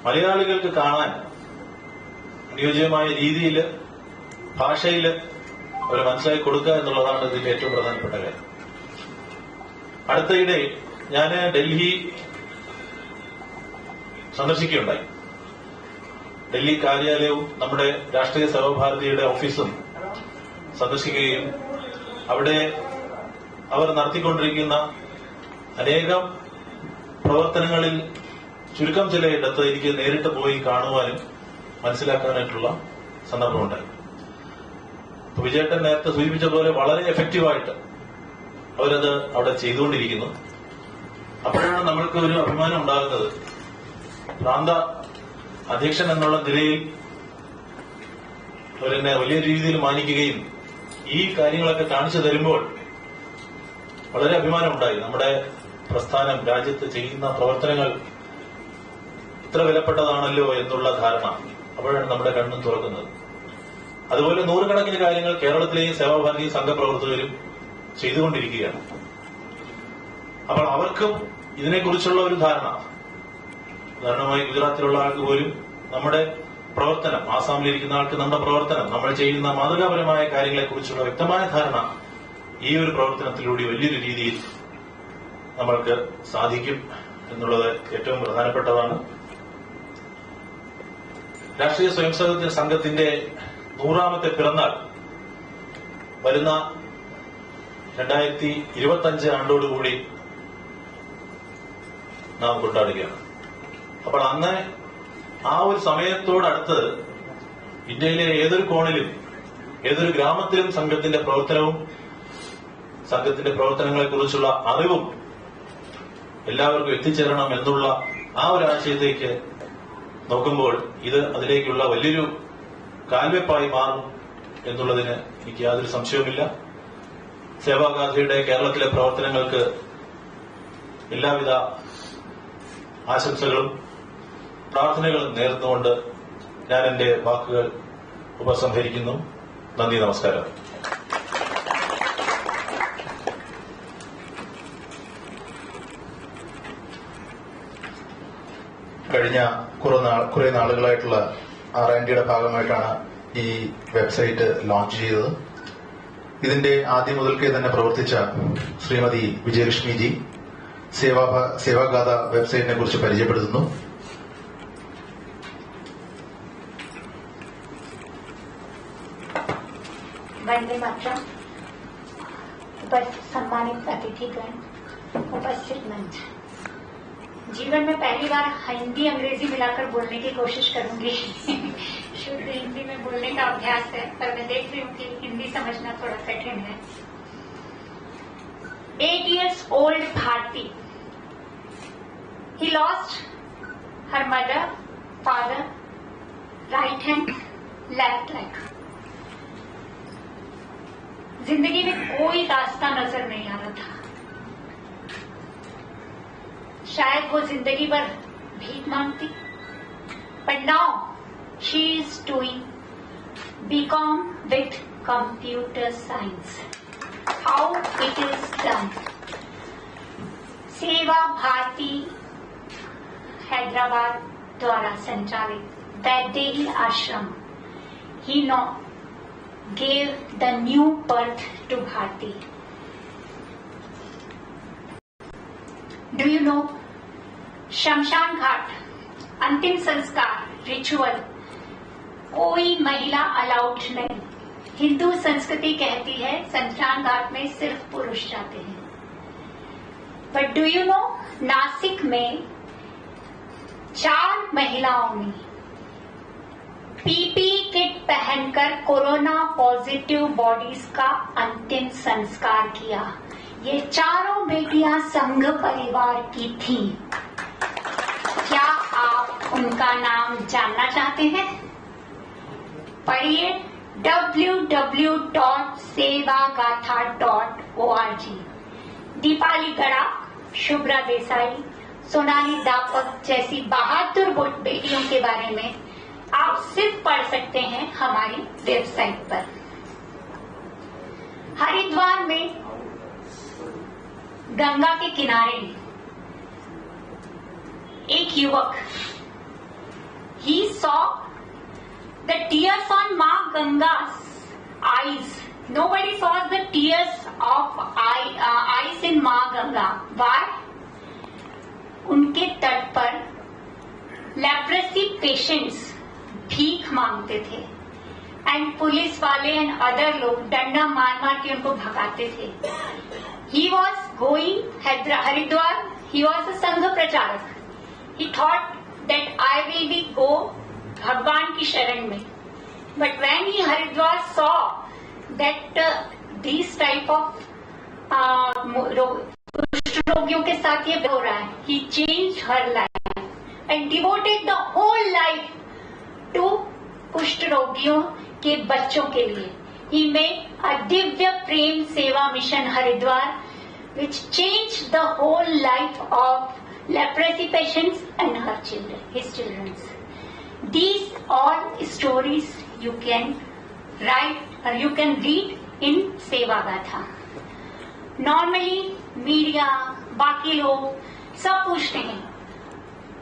മലയാളികൾക്ക് കാണാൻ അനുയോജ്യമായ രീതിയിൽ, ഭാഷയിൽ അവർ മനസ്സിലാക്കി കൊടുക്കുക എന്നുള്ളതാണ് ഇതിന്റെ ഏറ്റവും പ്രധാനപ്പെട്ട കാര്യം. അടുത്തയിടെ ഞാൻ ഡൽഹി സന്ദർശിക്കുകയുണ്ടായി. ഡൽഹി കാര്യാലയവും നമ്മുടെ രാഷ്ട്രീയ സേവാഭാരതിയുടെ ഓഫീസും സന്ദർശിക്കുകയും അവിടെ അവർ നടത്തിക്കൊണ്ടിരിക്കുന്ന അനേകം പ്രവർത്തനങ്ങളിൽ ചുരുക്കം ചിലയിടത്ത് എനിക്ക് നേരിട്ട് പോയി കാണുവാനും മനസ്സിലാക്കാനായിട്ടുള്ള സന്ദർഭമുണ്ടായി. വിജയേട്ടൻ നേരത്തെ സൂചിപ്പിച്ച പോലെ വളരെ എഫക്റ്റീവായിട്ട് അവരത് അവിടെ ചെയ്തുകൊണ്ടിരിക്കുന്നു. അപ്പോഴാണ് നമ്മൾക്ക് ഒരു അഭിമാനം ഉണ്ടാകുന്നത്. പ്രാന്ത അധ്യക്ഷൻ എന്നുള്ള നിലയിൽ അവരെന്നെ വലിയ രീതിയിൽ മാനിക്കുകയും ഈ കാര്യങ്ങളൊക്കെ കാണിച്ചു തരുമ്പോൾ വളരെ അഭിമാനമുണ്ടായി. നമ്മുടെ പ്രസ്ഥാനം, രാജ്യത്ത് ചെയ്യുന്ന പ്രവർത്തനങ്ങൾ ഇത്ര വിലപ്പെട്ടതാണല്ലോ എന്നുള്ള ധാരണ അപ്പോഴാണ് നമ്മുടെ കണ്ണും തുറക്കുന്നത്. അതുപോലെ നൂറുകണക്കിന് കാര്യങ്ങൾ കേരളത്തിലെയും സേവാഭാരതി സംഘപ്രവർത്തകരും ചെയ്തുകൊണ്ടിരിക്കുകയാണ്. അപ്പോൾ അവർക്കും ഇതിനെക്കുറിച്ചുള്ള ഒരു ധാരണ, ഉദാഹരണമായി ഗുജറാത്തിലുള്ള ആൾക്ക് പോലും നമ്മുടെ പ്രവർത്തനം, ആസാമിലിരിക്കുന്ന ആൾക്ക് നമ്മുടെ പ്രവർത്തനം, നമ്മൾ ചെയ്യുന്ന മാതൃകാപരമായ കാര്യങ്ങളെക്കുറിച്ചുള്ള വ്യക്തമായ ധാരണ ഈ ഒരു പ്രവർത്തനത്തിലൂടെ വലിയൊരു രീതിയിൽ നമ്മൾക്ക് സാധിക്കും എന്നുള്ളത് ഏറ്റവും പ്രധാനപ്പെട്ടതാണ്. രാഷ്ട്രീയ സ്വയംസേവക സംഘത്തിന്റെ 100ാമത്തെ പിറന്നാൾ വരുന്ന 2025 ആണ്ടോടുകൂടി നാം കൊണ്ടാടുകയാണ്. അപ്പോൾ അന്ന് ആ ഒരു സമയത്തോടടുത്ത് ഇന്ത്യയിലെ ഏതൊരു കോണിലും, ഏതൊരു ഗ്രാമത്തിലും സംഘത്തിന്റെ പ്രവർത്തനവും സംഘത്തിന്റെ പ്രവർത്തനങ്ങളെക്കുറിച്ചുള്ള അറിവും എല്ലാവർക്കും എത്തിച്ചേരണം എന്നുള്ള ആ ഒരു ആശയത്തേക്ക് നോക്കുമ്പോൾ ഇത് അതിലേക്കുള്ള വലിയൊരു കാൽവെപ്പായി മാറും എന്നുള്ളതിന് എനിക്ക് യാതൊരു സംശയവുമില്ല. സേവാഗാഥിയുടെ കേരളത്തിലെ പ്രവർത്തനങ്ങൾക്ക് എല്ലാവിധ ആശംസകളും പ്രാർത്ഥനകളും നേർന്നുകൊണ്ട് ഞാൻ എന്റെ വാക്കുകൾ ഉപസംഹരിക്കുന്നു. നന്ദി, നമസ്കാരം. കഴിഞ്ഞ കുറെ നാളുകളായിട്ടുള്ള R&Dയുടെ ഭാഗമായിട്ടാണ് ഈ വെബ്സൈറ്റ് ലോഞ്ച് ചെയ്തത്. ഇതിന്റെ ആദ്യം മുതൽക്കേ തന്നെ പ്രവർത്തിച്ച ശ്രീമതി വിജയലക്ഷ്മിജി സേവാഗാഥ വെബ്സൈറ്റിനെ കുറിച്ച് പരിചയപ്പെടുത്തുന്നു. वंदे मातरम। सम्मानित अतिथिगण, उपस्थित मंच, जीवन में पहली बार हिंदी अंग्रेजी मिलाकर बोलने की कोशिश करूंगी। शुद्ध हिंदी में बोलने का अभ्यास है, पर मैं देख रही हूँ कि हिंदी समझना थोड़ा कठिन है। 8 years old Bharti. He lost her mother, father, right hand, left leg. जिंदगी में कोई रास्ता नजर नहीं आ रहा था। शायद वो जिंदगी भर भीख मांगती, but now she is doing BCom with computer science. How it is done? सेवा भारती हैदराबाद द्वारा संचालित वैदेही आश्रम ही gave the new birth to Bharti. Do you know? शमशान घाट अंतिम संस्कार रिचुअल कोई महिला अलाउड नहीं। हिंदू संस्कृति कहती है शमशान घाट में सिर्फ पुरुष जाते हैं। But do you know, Nashik में 4 महिलाओं ने पीपी किट पहनकर कोरोना पॉजिटिव बॉडीज का अंतिम संस्कार किया। ये चारों बेटियां संघ परिवार की थीं। क्या आप उनका नाम जानना चाहते हैं? पढ़िए www.sevagatha.org। दीपाली गड़ा, शुभ्रा देसाई, सोनाली दापक जैसी बहादुर बेटियों के बारे में आप सिर्फ पढ़ सकते हैं हमारी वेबसाइट पर। हरिद्वार में गंगा के किनारे एक युवक, he saw the tears on माँ Ganga's eyes. Nobody saw the tears of eyes in माँ गंगा. Why? उनके तट पर लेप्रेसी पेशेंट्स भीख मांगते थे एंड पुलिस वाले एंड अदर लोग डंडा मार मार के उनको भगाते थे। He was going Haridwar, he was a संघ प्रचारक। He thought that I will be go भगवान की शरण में, but when he Haridwar saw that these type of कुष्ठ रोगियों के साथ ये हो रहा है, he changed her life and devoted the whole life to कुष्ठ रोगियों के बच्चों के लिए। He made a दिव्य प्रेम सेवा mission Haridwar, which changed the whole life of leprosy patients and her children, his children. These all stories you can write or you can read in Seva Gatha. Normally media बाकी लोग सब पूछते हैं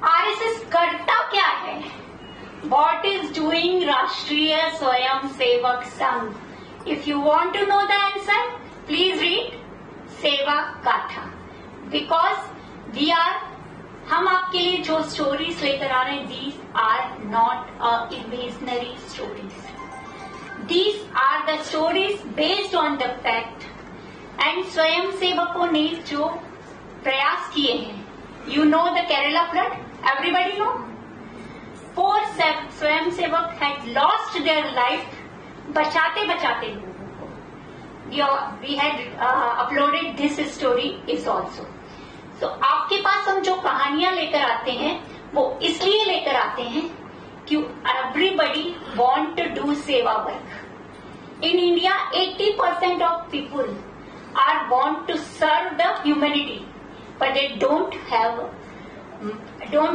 RSS करता क्या है? What is doing राष्ट्रीय स्वयं Sevak Sangh? If you want to know the answer, please read सेवा गाथा, because we are हम आपके लिए जो स्टोरीज लेकर आ रहे हैं, these are not imaginary stories, these are the stories based on the fact. And स्वयं सेवकों ने जो प्रयास किए हैं, you know the Kerala flood, everybody know, 4 स्वयं सेवक हैड लॉस्ट देयर लाइफ बचाते बचाते लोगों को। We had uploaded this story is also. तो आपके पास हम जो कहानियां लेकर आते हैं वो इसलिए लेकर आते हैं कि एवरीबडी वांट टू डू सेवा work. In India 80% of people are want to serve the humanity, but they don't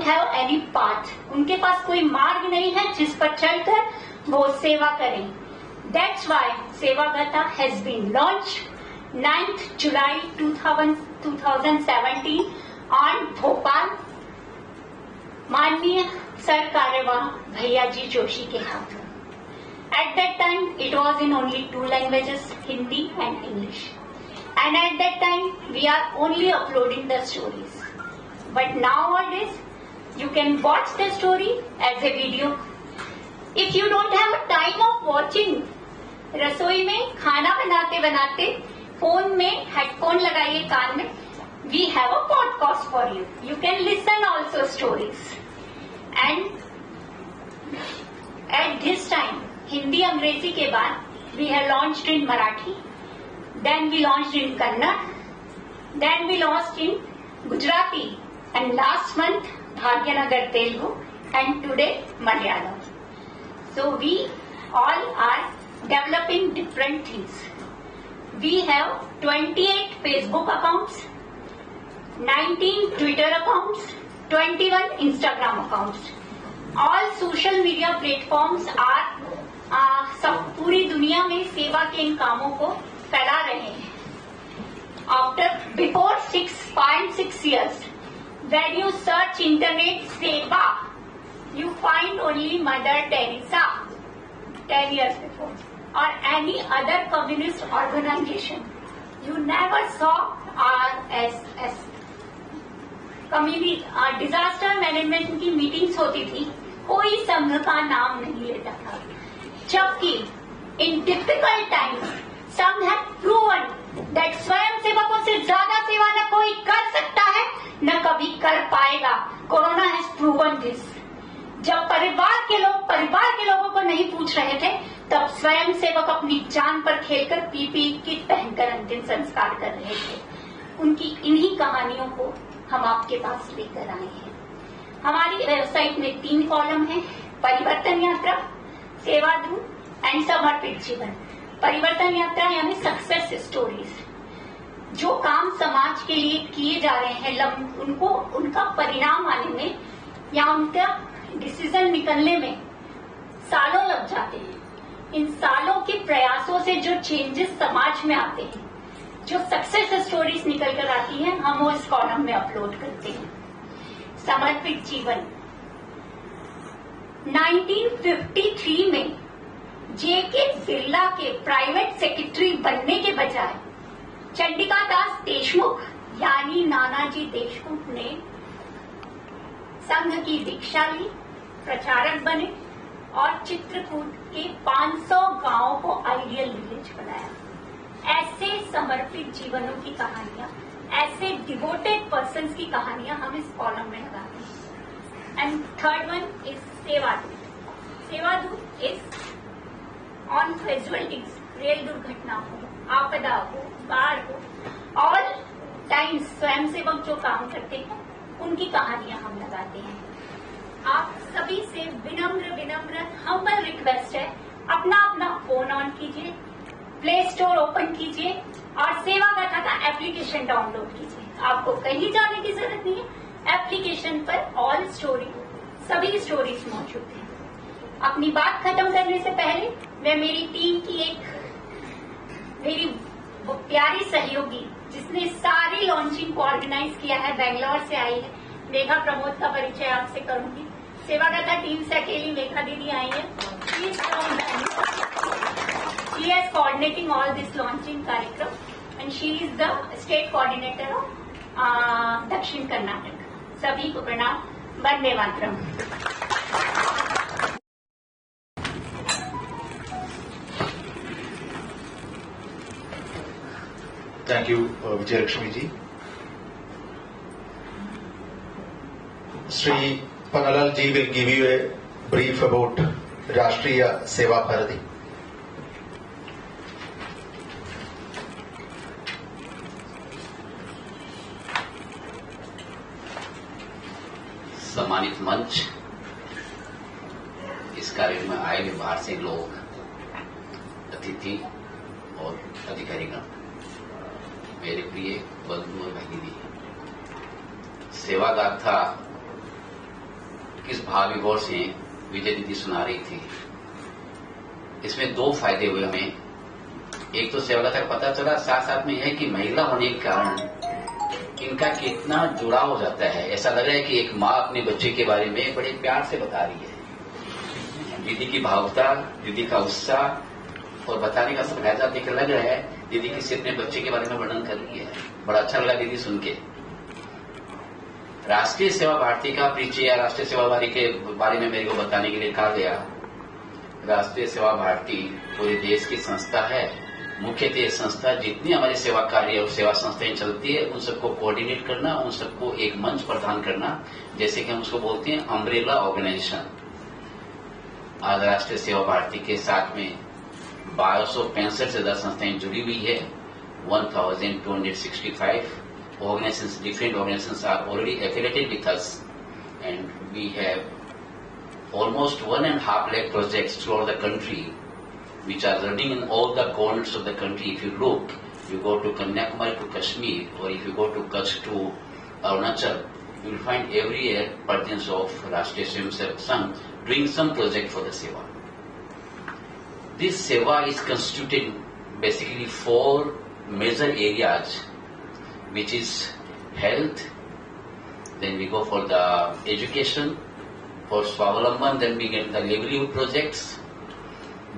have any path. उनके पास कोई मार्ग नहीं है जिस पर चलकर वो सेवा करें। That's why Seva Gatha has been launched 9th July 2017 on Bhopal, माननीय सर कार्यवाह भैया जी जोशी के हाथों। At that time, it was in only 2 languages, Hindi and English. And at that time, we are only uploading the stories. But nowadays, you can watch the story as a video. If you don't have a time of watching, रसोई में खाना बनाते बनाते phone में headphone लगाइए कान में, we have a podcast for you. You can listen also stories. And At this time, Hindi अंग्रेजी के बाद we have launched in Marathi, then we launched in Kannada, then we launched in Gujarati, and last month Bhagyanagar Telugu, and today Malayalam. So we all are developing different things. We have 28 Facebook accounts, 19 Twitter accounts, 21 Instagram accounts. All social media platforms are सब पूरी दुनिया में सेवा के इन कामों को फैला रहे हैं. Before 5-6 years, when you search internet Seva, you find only Mother Teresa 10 years before, or any other communist organization. You never saw RSS. Disaster management की मीटिंग्स होती थी, कोई संघ का नाम नहीं लेता था. जबकि इन डिफिकल्ट टाइम्स संघ हैव प्रूवन दैट स्वयं सेवकों से ज्यादा सेवा न कोई कर सकता है न कभी कर पाएगा. Corona has proven this. जब परिवार के लोगों को नहीं पूछ रहे थे, तब स्वयं सेवक अपनी जान पर खेलकर पीपीई किट पहनकर अंतिम संस्कार कर रहे थे. उनकी इन्हीं कहानियों को हम आपके पास लेकर आए हैं. हमारी वेबसाइट में 3 कॉलम हैं: परिवर्तन यात्रा, सेवादूत एंड समर्पित जीवन. परिवर्तन यात्रा यानी सक्सेस स्टोरीज. जो काम समाज के लिए किए जा रहे हैं, उनको उनका परिणाम आने में या उनका डिसीजन निकलने में सालों लग जाते हैं. इन सालों के प्रयासों से जो चेंजेस समाज में आते हैं, जो सक्सेस स्टोरीज निकल कर आती हैं, हम वो इस कॉलम में अपलोड करते हैं. समर्पित जीवन. 1953 में जेके बिरला के प्राइवेट सेक्रेटरी बनने के बजाय चंडिका दास देशमुख यानी नानाजी देशमुख ने संघ की दीक्षा ली, प्रचारक बने और चित्रकूट के 500 गांवों को आइडियल विलेज बनाया. ऐसे समर्पित जीवनों की कहानियां, ऐसे डिवोटेड पर्सन्स की कहानियां हम इस कॉलम में लगाते हैं. And third one is Sevadoot. Sevadoot is on casualties, रेल दुर्घटना हो, आपदा हो, बाढ़ हो, ऑल टाइम्स स्वयंसेवक जो काम करते हैं उनकी कहानियां हम लगाते हैं. आप सभी से विनम्र हम्बल रिक्वेस्ट है, अपना फोन ऑन कीजिए, प्ले स्टोर ओपन कीजिए और सेवा गाथा का एप्लीकेशन डाउनलोड कीजिए. आपको कहीं जाने की जरूरत नहीं है. एप्लीकेशन पर ऑल स्टोरी, सभी स्टोरीज मौजूद हैं. अपनी बात खत्म करने से पहले मैं मेरी टीम की मेरी प्यारी सहयोगी जिसने सारी लॉन्चिंग को ऑर्गेनाइज किया है, बेंगलोर से आई है, मेघा प्रमोद का परिचय आपसे करूंगी. सेवा गाथा टीम से अकेली मेघा दीदी आई है. She is coordinating all this launching कार्यक्रम and she is the state coordinator of दक्षिण कर्नाटक. सभी को प्रणाम. Vande Mataram. Thank you, Vijayalakshmi ji. Sri Panalal ji will give you a brief about Rashtriya Seva Bharati. सम्मानित मंच, इस कार्यक्रम में आए हुए बाहर से लोग, अतिथि और अधिकारीगण, मेरे प्रिय बंधु और भगिनी, सेवा गाथा किस भाव विभोर से विजय दीदी सुना रही थी. इसमें 2 फायदे हुए हमें. एक तो सेवा गाथा का पता चला, साथ साथ में यह कि महिला होने के कारण इनका कितना जुड़ाव हो जाता है. ऐसा लग रहा है कि एक माँ अपने बच्चे के बारे में बड़े प्यार से बता रही है. दीदी की भावुकता, दीदी का उत्साह और बताने का लहजा देकर लग रहा है दीदी किसी अपने बच्चे के बारे में वर्णन कर रही है. बड़ा अच्छा लगा दीदी सुन के. राष्ट्रीय सेवा भारती का परिचय, राष्ट्रीय सेवा भारती के बारे में मेरे को बताने के लिए कहा गया. राष्ट्रीय सेवा भारती पूरे देश की संस्था है. मुख्यतः ये संस्था जितनी हमारी सेवा कार्य और सेवा संस्थाएं चलती है उन सबको कोऑर्डिनेट करना, उन सबको एक मंच प्रदान करना, जैसे कि हम उसको बोलते हैं अम्ब्रेला ऑर्गेनाइजेशन. आज राष्ट्रीय सेवा भारती के साथ में 1265 से ज्यादा संस्थाएं जुड़ी हुई है. 1265 organizations, different organizations are already affiliated with us, and we have almost 1.5 lakh projects throughout the country, which are running in all the corners of the country. If you look, you go to Kanyakumari to Kashmir, or if you go to Kutch to Arunachal, you will find every year participants of Rashtriya Swayamsevak Sangh doing some project for the Seva. This Seva is constituted basically 4 major areas, which is health, then we go for the education, for Swavalamban, then we get the livelihood projects,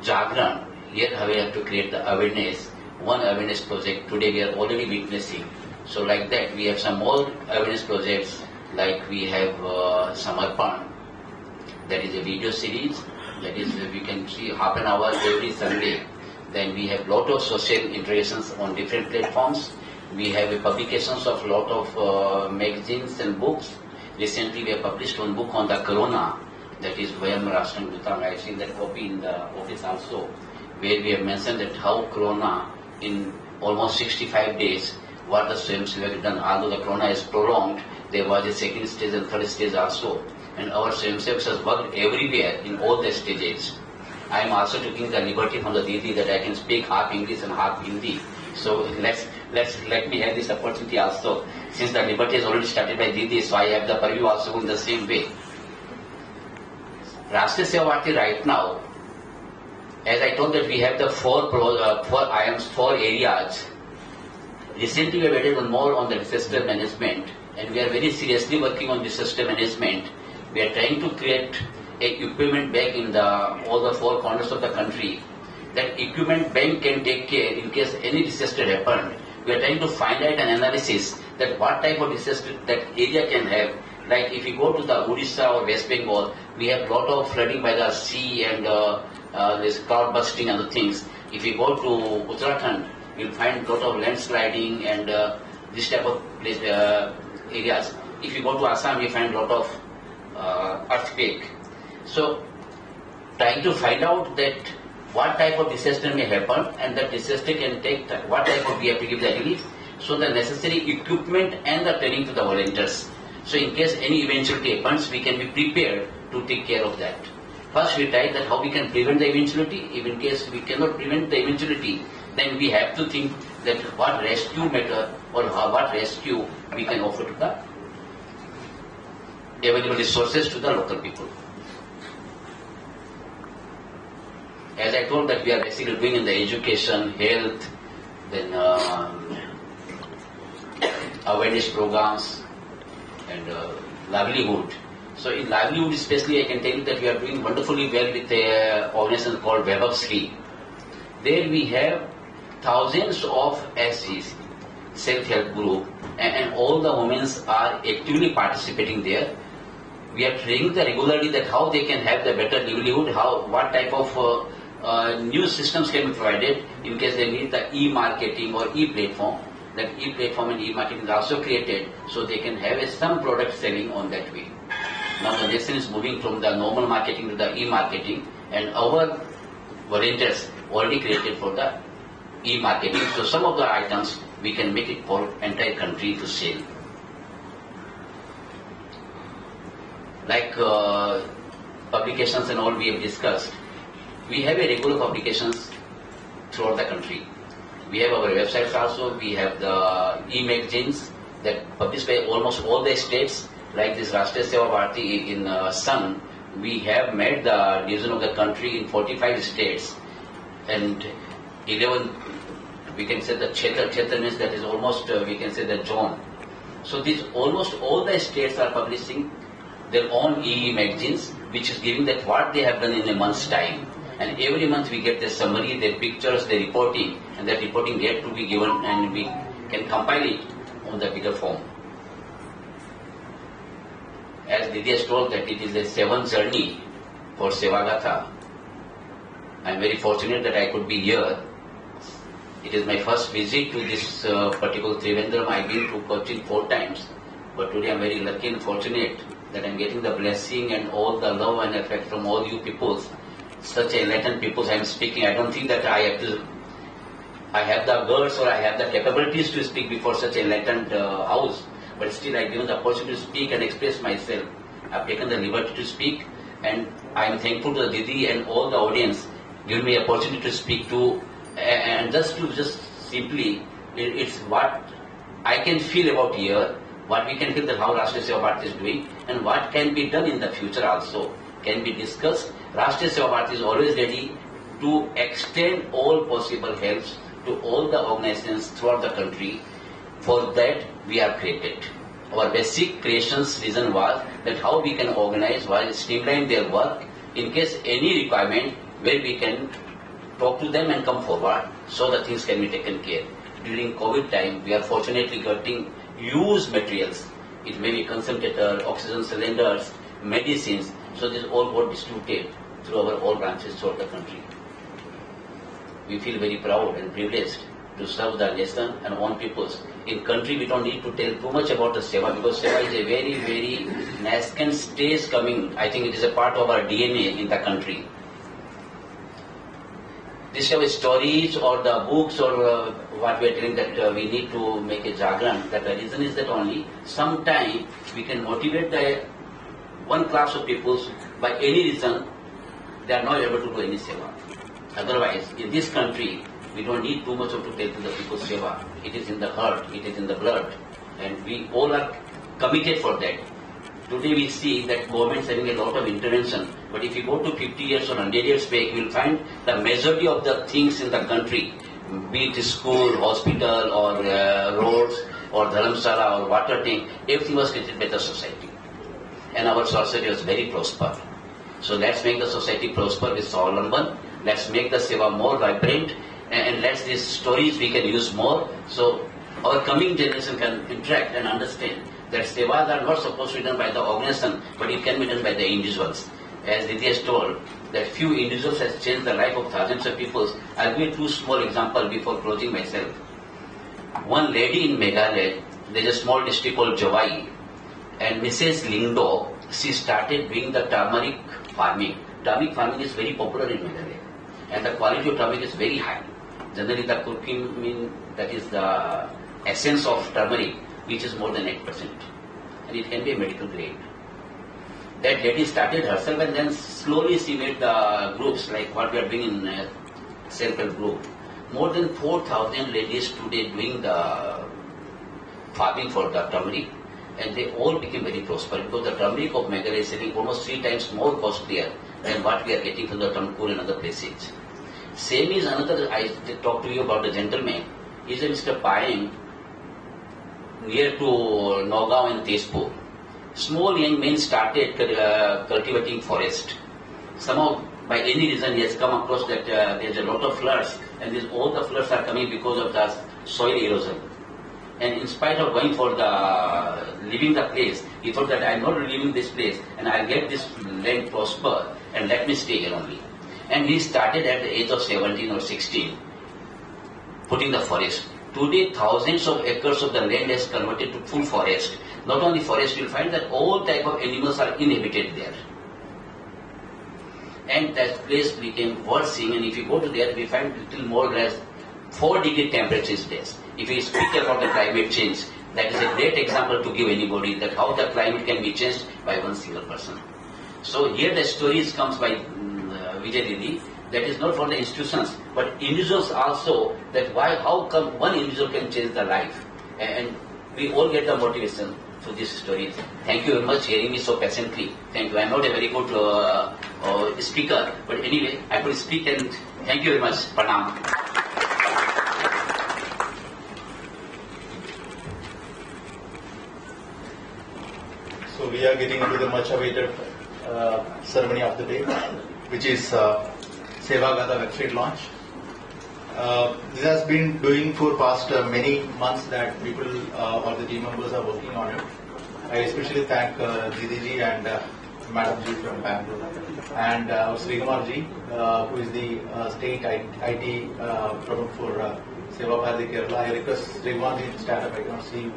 Jagran, here we have to create the awareness, one awareness project, today we are already witnessing. So like that, we have some more awareness projects, like we have Samarpan, that is a video series, that is we can see half an hour every Sunday. Then we have lot of social interactions on different platforms. We have publications of lot of magazines and books. Recently we have published one book on the Corona, that is Vayam Rashtam Dutam. I have seen that copy in the office also, where we have mentioned that how Corona in almost 65 days, what the Swayamsevak done. Although the Corona is prolonged, there was a second stage and third stage also. And our Swayamsevaks has worked everywhere in all the stages. I am also taking the liberty from the Didi that I can speak half English and half Hindi. So let me have this opportunity also. Since the liberty is already started by Didi, so I have the purview also in the same way. Rashtriya Seva Bharati right now, as I told that we have the four areas. Recently we have added one more on the disaster management, and we are very seriously working on disaster management. We are trying to create a equipment bank in all the 4 corners of the country. That equipment bank can take care in case any disaster happened. We are trying to find out an analysis that what type of disaster that area can have. Like if you go to the Odisha or West Bengal, we have lot of flooding by the sea and this cloud bursting and the things. If you go to Uttarakhand, you'll find lot of landsliding and this type of areas. If you go to Assam, you find lot of earthquake. So, trying to find out that what type of disaster may happen, and that disaster can take what type of we have to give the relief. So the necessary equipment and the training to the volunteers. So in case any eventuality happens, we can be prepared to take care of that. First we try that how we can prevent the eventuality. If in case we cannot prevent the eventuality, then we have to think that what rescue method or what rescue we can offer to the available resources to the local people. As I told that we are basically doing in the education, health, then awareness programs and livelihood. So in livelihood especially I can tell you that we are doing wonderfully well with an organization called Vaibhavshree. There we have thousands of SGs, self-help group, and all the women are actively participating there. We are training them regularly that how they can have the better livelihood, what type of new systems can be provided in case they need the e-marketing or e-platform. That e-platform and e-marketing is also created so they can have some product selling on that way. Now the nation is moving from the normal marketing to the e-marketing, and our volunteers already created for the e-marketing. So some of the items we can make it for entire country to sell. Like publications and all we have discussed, we have a regular publications throughout the country. We have our websites also, we have the e-magazines that published by almost all the states, like this Rashtriya Seva Bharati in Sun. We have made the division of the country in 45 states, and 11, we can say the Kshetra means that is almost, we can say the zone. So these almost all the states are publishing their own e-magazines, which is giving that what they have done in a month's time. And every month we get their summary, their pictures, their reporting, and that reporting get to be given, and we can compile it on the bigger form. As Didi has told that it is a 7th journey for Sevagatha. I am very fortunate that I could be here. It is my first visit to this particular Trivandrum. I have been to Cochin 4 times, but today I am very lucky and fortunate that I am getting the blessing and all the love and affection from all you peoples. such enlightened people I am speaking. I don't think that I have the guts or I have the capabilities to speak before such enlightened house. But still, I given the opportunity to speak and express myself. I've taken the liberty to speak, and I am thankful to the Didi and all the audience giving me opportunity to speak to, and just simply, it's what I can feel about here, what we can feel that how Rashtriya Seva Bharati is doing, and what can be done in the future also can be discussed. Rashtriya Seva Bharati is always ready to extend all possible helps to all the organizations throughout the country. For that, we are created. Our basic creation's reason was that how we can organize while streamline their work in case any requirement where we can talk to them and come forward so that things can be taken care. During COVID time, we are fortunately getting used materials. It may be concentrator, oxygen cylinders, medicines. So this all got distributed through our all branches throughout the country. We feel very proud and privileged to serve the nation and own peoples. In country, we don't need to tell too much about the Seva because Seva is a very, very nascent stage coming. I think it is a part of our DNA in the country. These are stories or the books or what we are telling that we need to make a Jagran. That the reason is that only sometime we can motivate the one class of people by any reason they are not able to do any Seva. Otherwise, in this country, we don't need too much of to tell to the people's Seva. It is in the heart, it is in the blood, and we all are committed for that. Today we see that government is having a lot of intervention, but if you go to 50 years or 100 years back, you will find the majority of the things in the country, be it school, hospital, or roads, or dharamsala, or water tank, everything was created by the society. And our society was very prosper. So let's make the society prosper with Savalamban. Let's make the Seva more vibrant, and let's these stories we can use more, so our coming generation can interact and understand that Sevas are not supposed to be done by the organization, but it can be done by the individuals. As Didi has told, that few individuals has changed the life of thousands of people. I'll give two small examples before closing myself. One lady in Meghalaya, there's a small district called Jawai, and Mrs. Lingdo, she started doing the turmeric farming. Turmeric farming is very popular in Meghalaya, and the quality of turmeric is very high. Generally, the curcumin, that is the essence of turmeric, which is more than 8%, and it can be a medical grade. That lady started herself, and then slowly she made the groups like what we are doing in self-help group. More than 4,000 ladies today doing the farming for the turmeric, and they all became very prosperous because the turmeric of Meghalaya is selling almost 3 times more costlier than what we are getting from the Tumkur and other places. Same is another, I talked to you about the gentleman, is a Mr. Payeng near to Nagaon and Tezpur. Small young men started cultivating forest. Somehow, by any reason, he has come across that there's a lot of floods, and all the floods are coming because of the soil erosion. And in spite of going for leaving the place, he thought that I'm not leaving this place, and I'll get this land prosper, and let me stay here only. And he started at the age of 17 or 16, putting the forest. Today, thousands of acres of the land is converted to full forest. Not only forest, you'll find that all type of animals are inhabited there. And that place became worth seeing, and if you go to there, we find little more or less 4-degree temperature is there. If we speak about the climate change, that is a great example to give anybody that how the climate can be changed by one single person. So here the stories comes by Vijay Didi, that is not for the institutions, but individuals also, that why, how come one individual can change the life. And we all get the motivation through these stories. Thank you very much for hearing me so patiently. Thank you. I'm not a very good speaker, but anyway, I could speak, and thank you very much. Pranam. So we are getting into the much awaited ceremony of the day, which is Seva Gada website launch. This has been doing for past many months that people or the team members are working on it. I especially thank Didi ji and Madam ji from Bangalore and Srikumar ji, who is the state IT promoter for Seva Bharati Kerala. I request Srikumar ji to stand up. I cannot see you.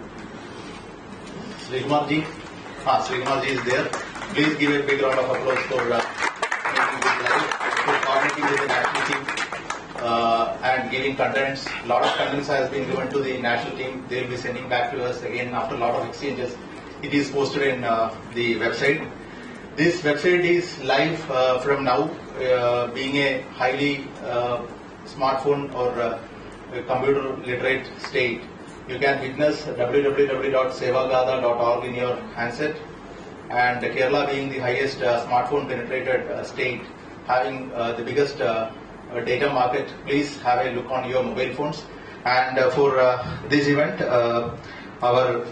Srikumar ji. Srikumar ji is there. Please give a big round of applause for making this live. working with the national team and giving contents. A lot of contents has been given to the national team. They will be sending back to us again after a lot of exchanges. It is posted in the website. This website is live from now, being a highly smartphone or computer literate state. You can witness www.sevagatha.org in your handset. And Kerala being the highest smartphone penetrated state, having the biggest data market, please have a look on your mobile phones. And for this event, our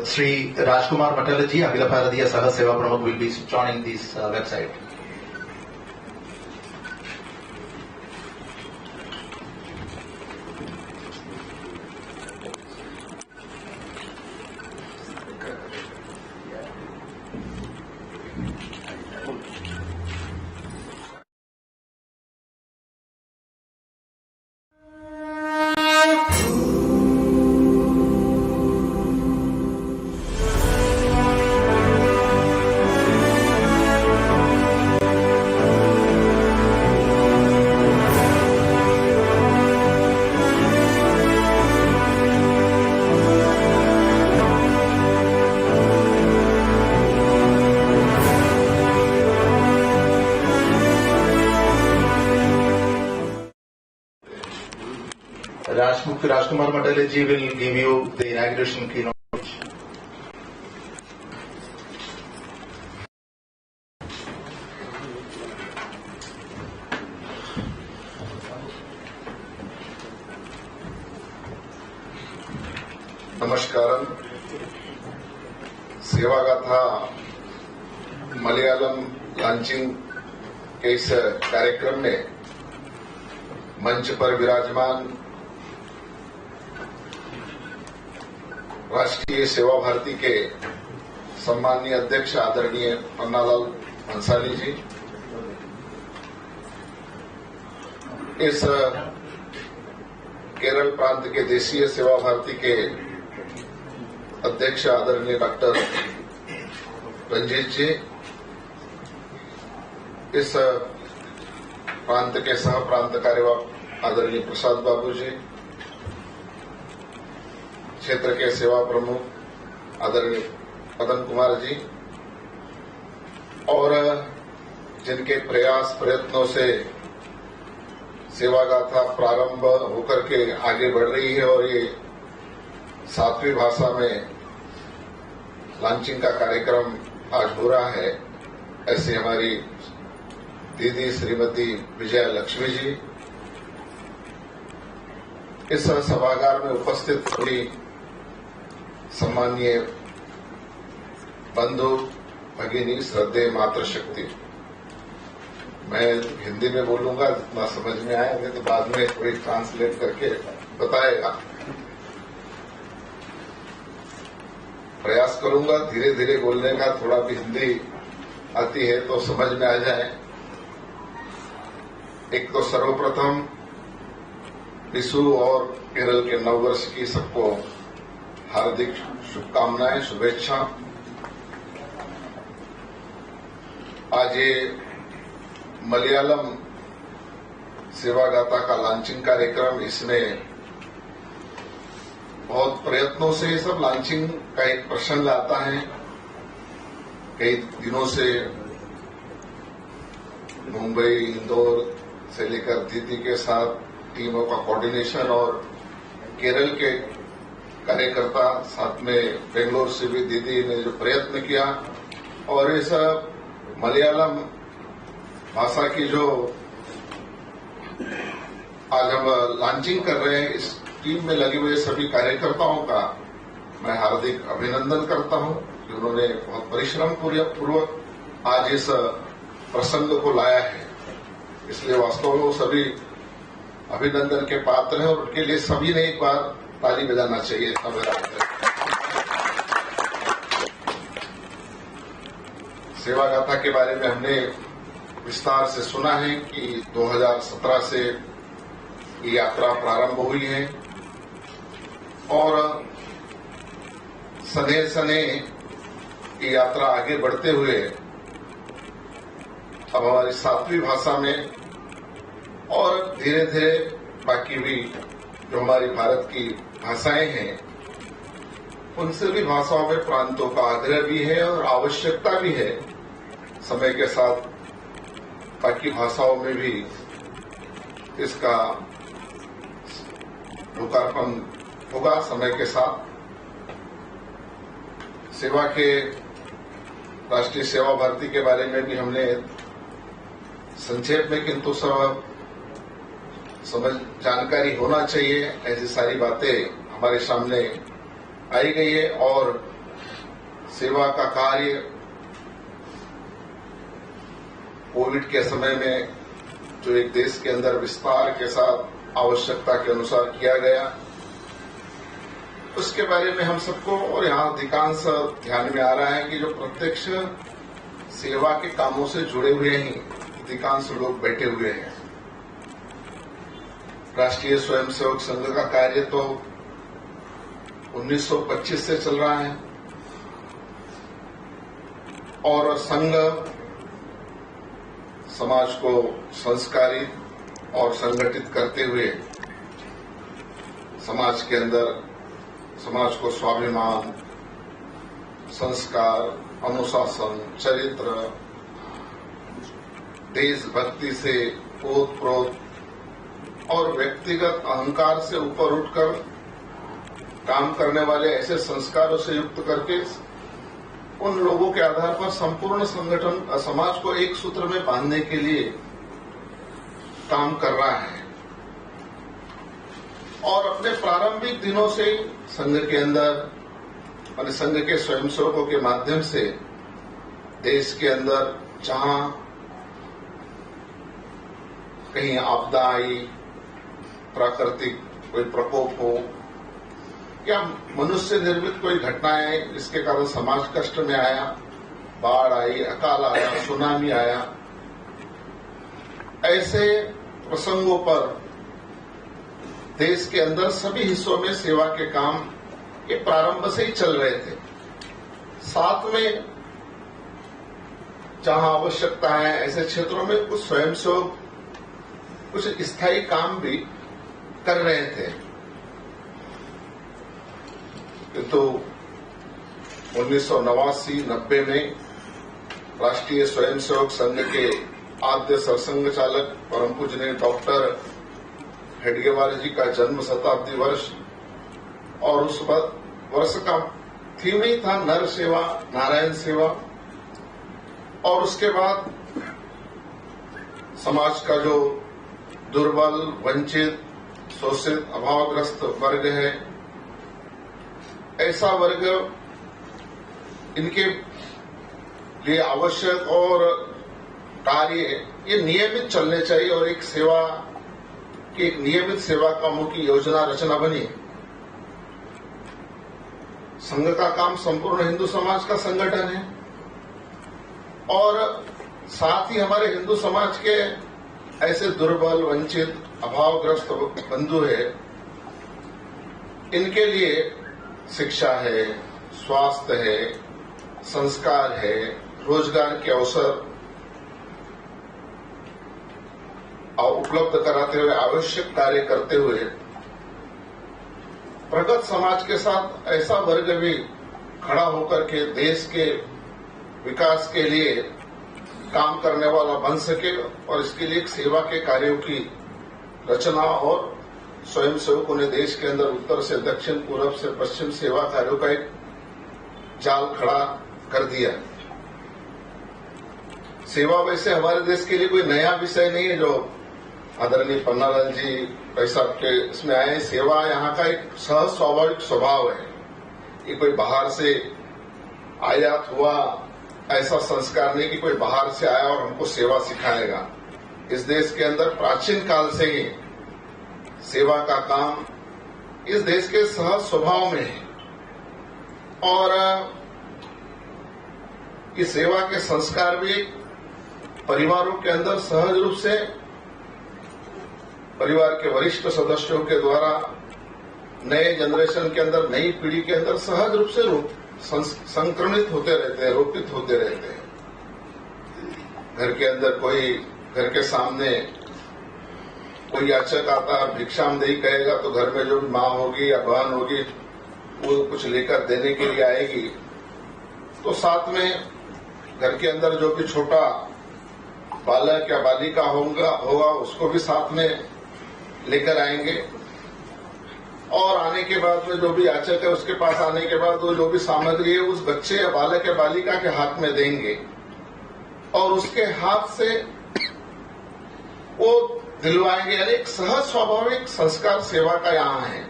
Sri Rajkumar Matalaji, Akhila Bharatiya Saha Seva Pramukh, will be joining this website. Mukti Rajkumar Matalaji will give you the inauguration keynote. नमस्कारम। Sevagatha Malayalam launching के इस कार्यक्रम में मंच पर विराजमान राष्ट्रीय सेवा भारती के सम्माननीय अध्यक्ष आदरणीय पन्नालाल भंसाली जी, इस केरल प्रांत के देशीय सेवा भारती के अध्यक्ष आदरणीय डॉक्टर रंजीत जी, इस प्रांत के सह प्रांत कार्यवाह आदरणीय प्रसाद बाबू जी, क्षेत्र के सेवा प्रमुख आदरणीय पदन कुमार जी, और जिनके प्रयास प्रयत्नों से सेवा गाथा प्रारंभ होकर के आगे बढ़ रही है और ये 7वीं भाषा में लॉन्चिंग का कार्यक्रम आज हो रहा है, ऐसे हमारी दीदी श्रीमती विजया लक्ष्मी जी, इस सभागार में उपस्थित थोड़ी सम्माननीय बंधु भगिनी श्रद्धेय मातृशक्ति। मैं हिंदी में बोलूंगा जितना समझ में आए, नहीं तो बाद में थोड़ी ट्रांसलेट करके बताएगा। प्रयास करूंगा धीरे धीरे बोलने का, थोड़ा भी हिंदी आती है तो समझ में आ जाए। एक तो सर्वप्रथम विशु और केरल के नववर्ष की सबको हार्दिक शुभकामनाएं, शुभेच्छा। आज ये मलयालम सेवागाथा का लॉन्चिंग कार्यक्रम, इसमें बहुत प्रयत्नों से सब लॉन्चिंग का एक प्रसंग आता है। कई दिनों से मुंबई, इंदौर से लेकर दीदी के साथ टीमों का कोऑर्डिनेशन और केरल के कार्यकर्ता, साथ में बेंगलोर से भी दीदी ने जो प्रयत्न किया, और इस मलयालम भाषा की जो आज हम लॉन्चिंग कर रहे हैं, इस टीम में लगे हुए सभी कार्यकर्ताओं का मैं हार्दिक अभिनंदन करता हूं कि उन्होंने बहुत परिश्रम पूर्वक आज इस प्रसंग को लाया है। इसलिए वास्तव में वो सभी अभिनंदन के पात्र हैं और उनके लिए सभी ने एक बार ताली बजाना चाहिए। इतना मेरा सेवागाथा के बारे में हमने विस्तार से सुना है कि 2017 से ये यात्रा प्रारंभ हुई है और सने सने ये यात्रा आगे बढ़ते हुए अब हमारी 7वीं भाषा में और धीरे धीरे बाकी भी जो हमारी भारत की भाषाएं हैं उनसे भी भाषाओं में प्रांतों का आग्रह भी है और आवश्यकता भी है। समय के साथ बाकी भाषाओं में भी इसका लोकार्पण होगा समय के साथ। सेवा के राष्ट्रीय सेवा भारती के बारे में भी हमने संक्षेप में किंतु सब समझ जानकारी होना चाहिए, ऐसी सारी बातें हमारे सामने आई गई है। और सेवा का कार्य कोविड के समय में जो एक देश के अंदर विस्तार के साथ आवश्यकता के अनुसार किया गया, उसके बारे में हम सबको और यहाँ अधिकांश ध्यान में आ रहा है कि जो प्रत्यक्ष सेवा के कामों से जुड़े हुए ही अधिकांश लोग बैठे हुए हैं। राष्ट्रीय स्वयंसेवक संघ का कार्य तो 1925 से चल रहा है और संघ समाज को संस्कारित और संगठित करते हुए समाज के अंदर समाज को स्वाभिमान, संस्कार, अनुशासन, चरित्र, देशभक्ति से ओतप्रोत और व्यक्तिगत अहंकार से ऊपर उठकर काम करने वाले ऐसे संस्कारों से युक्त करके उन लोगों के आधार पर संपूर्ण संगठन समाज को एक सूत्र में बांधने के लिए काम कर रहा है। और अपने प्रारंभिक दिनों से संघ के अंदर और संघ के स्वयंसेवकों के माध्यम से देश के अंदर जहां कहीं आपदा आई, प्राकृतिक कोई प्रकोप हो या मनुष्य निर्मित कोई घटनाएं जिसके कारण समाज कष्ट में आया, बाढ़ आई, अकाल आया, सुनामी आया, ऐसे प्रसंगों पर देश के अंदर सभी हिस्सों में सेवा के काम के प्रारंभ से ही चल रहे थे। साथ में जहां आवश्यकता है ऐसे क्षेत्रों में कुछ स्वयंसेवक कुछ स्थायी काम भी कर रहे थे। तो 1989-90 में राष्ट्रीय स्वयंसेवक संघ के आद्य सरसंघ चालक परम पूजनीय डॉक्टर हेडगेवार जी का जन्म शताब्दी वर्ष और उस वर्ष का थीम ही था नर सेवा, नारायण सेवा। और उसके बाद समाज का जो दुर्बल, वंचित, शोषित, अभावग्रस्त वर्ग है, ऐसा वर्ग इनके लिए आवश्यक और कार्य ये नियमित चलने चाहिए और एक सेवा की एक नियमित सेवा कामों की योजना रचना बनी। संघ का काम संपूर्ण हिंदू समाज का संगठन है और साथ ही हमारे हिंदू समाज के ऐसे दुर्बल, वंचित, अभावग्रस्त बंधु है, इनके लिए शिक्षा है, स्वास्थ्य है, संस्कार है, रोजगार के अवसर उपलब्ध कराते हुए आवश्यक कार्य करते हुए प्रगत समाज के साथ ऐसा वर्ग भी खड़ा होकर के देश के विकास के लिए काम करने वाला बन सके और इसके लिए एक सेवा के कार्यों की रचना और स्वयंसेवकों ने देश के अंदर उत्तर से दक्षिण, पूर्व से पश्चिम सेवा कार्यों का एक जाल खड़ा कर दिया। सेवा वैसे हमारे देश के लिए कोई नया विषय नहीं है जो आदरणीय पन्नालाल जी पैसा के इसमें आए। सेवा यहाँ का एक सहज स्वाभाविक स्वभाव है। ये कोई बाहर से आयात हुआ ऐसा संस्कार नहीं कि कोई बाहर से आया और हमको सेवा सिखाएगा। इस देश के अंदर प्राचीन काल से ही सेवा का काम इस देश के सहज स्वभाव में है और ये सेवा के संस्कार भी परिवारों के अंदर सहज रूप से परिवार के वरिष्ठ सदस्यों के द्वारा नए जनरेशन के अंदर, नई पीढ़ी के अंदर सहज रूप से संक्रमित होते रहते हैं, रोपित होते रहते हैं। घर के अंदर कोई घर के सामने कोई याचक आता है, भिक्षामदेही कहेगा तो घर में जो भी माँ होगी या बहन होगी वो कुछ लेकर देने के लिए आएगी। तो साथ में घर के अंदर जो भी छोटा बालक या बालिका होगा उसको भी साथ में लेकर आएंगे। और आने के बाद में जो भी याचक है उसके पास आने के बाद वो जो भी सामग्री है उस बच्चे या बालक या बालिका के हाथ में देंगे और उसके हाथ से वो दिलवाएंगे। यानी एक सहज स्वाभाविक संस्कार सेवा का यहाँ है।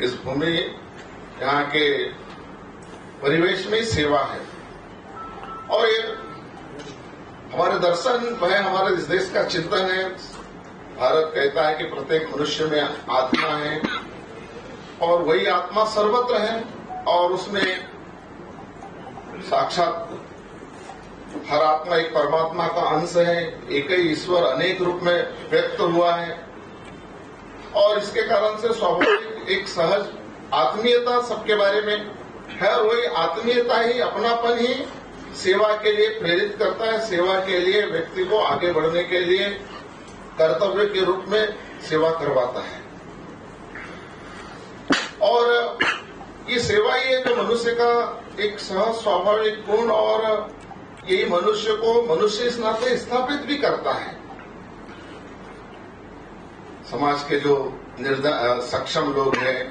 इस भूमि यहाँ के परिवेश में सेवा है और ये हमारे दर्शन वह हमारे इस देश का चिंतन है। भारत कहता है कि प्रत्येक मनुष्य में आत्मा है और वही आत्मा सर्वत्र है और उसमें साक्षात हर आत्मा एक परमात्मा का अंश है। एक ही ईश्वर अनेक रूप में व्यक्त हुआ है और इसके कारण से स्वाभाविक एक सहज आत्मीयता सबके बारे में है और वही आत्मीयता ही अपनापन ही सेवा के लिए प्रेरित करता है। सेवा के लिए व्यक्ति को आगे बढ़ने के लिए कर्तव्य के रूप में सेवा करवाता है और ये सेवा ही है जो मनुष्य का एक सहज स्वाभाविक गुण और यही मनुष्य को मनुष्य इस नाते स्थापित भी करता है। समाज के जो सक्षम लोग हैं,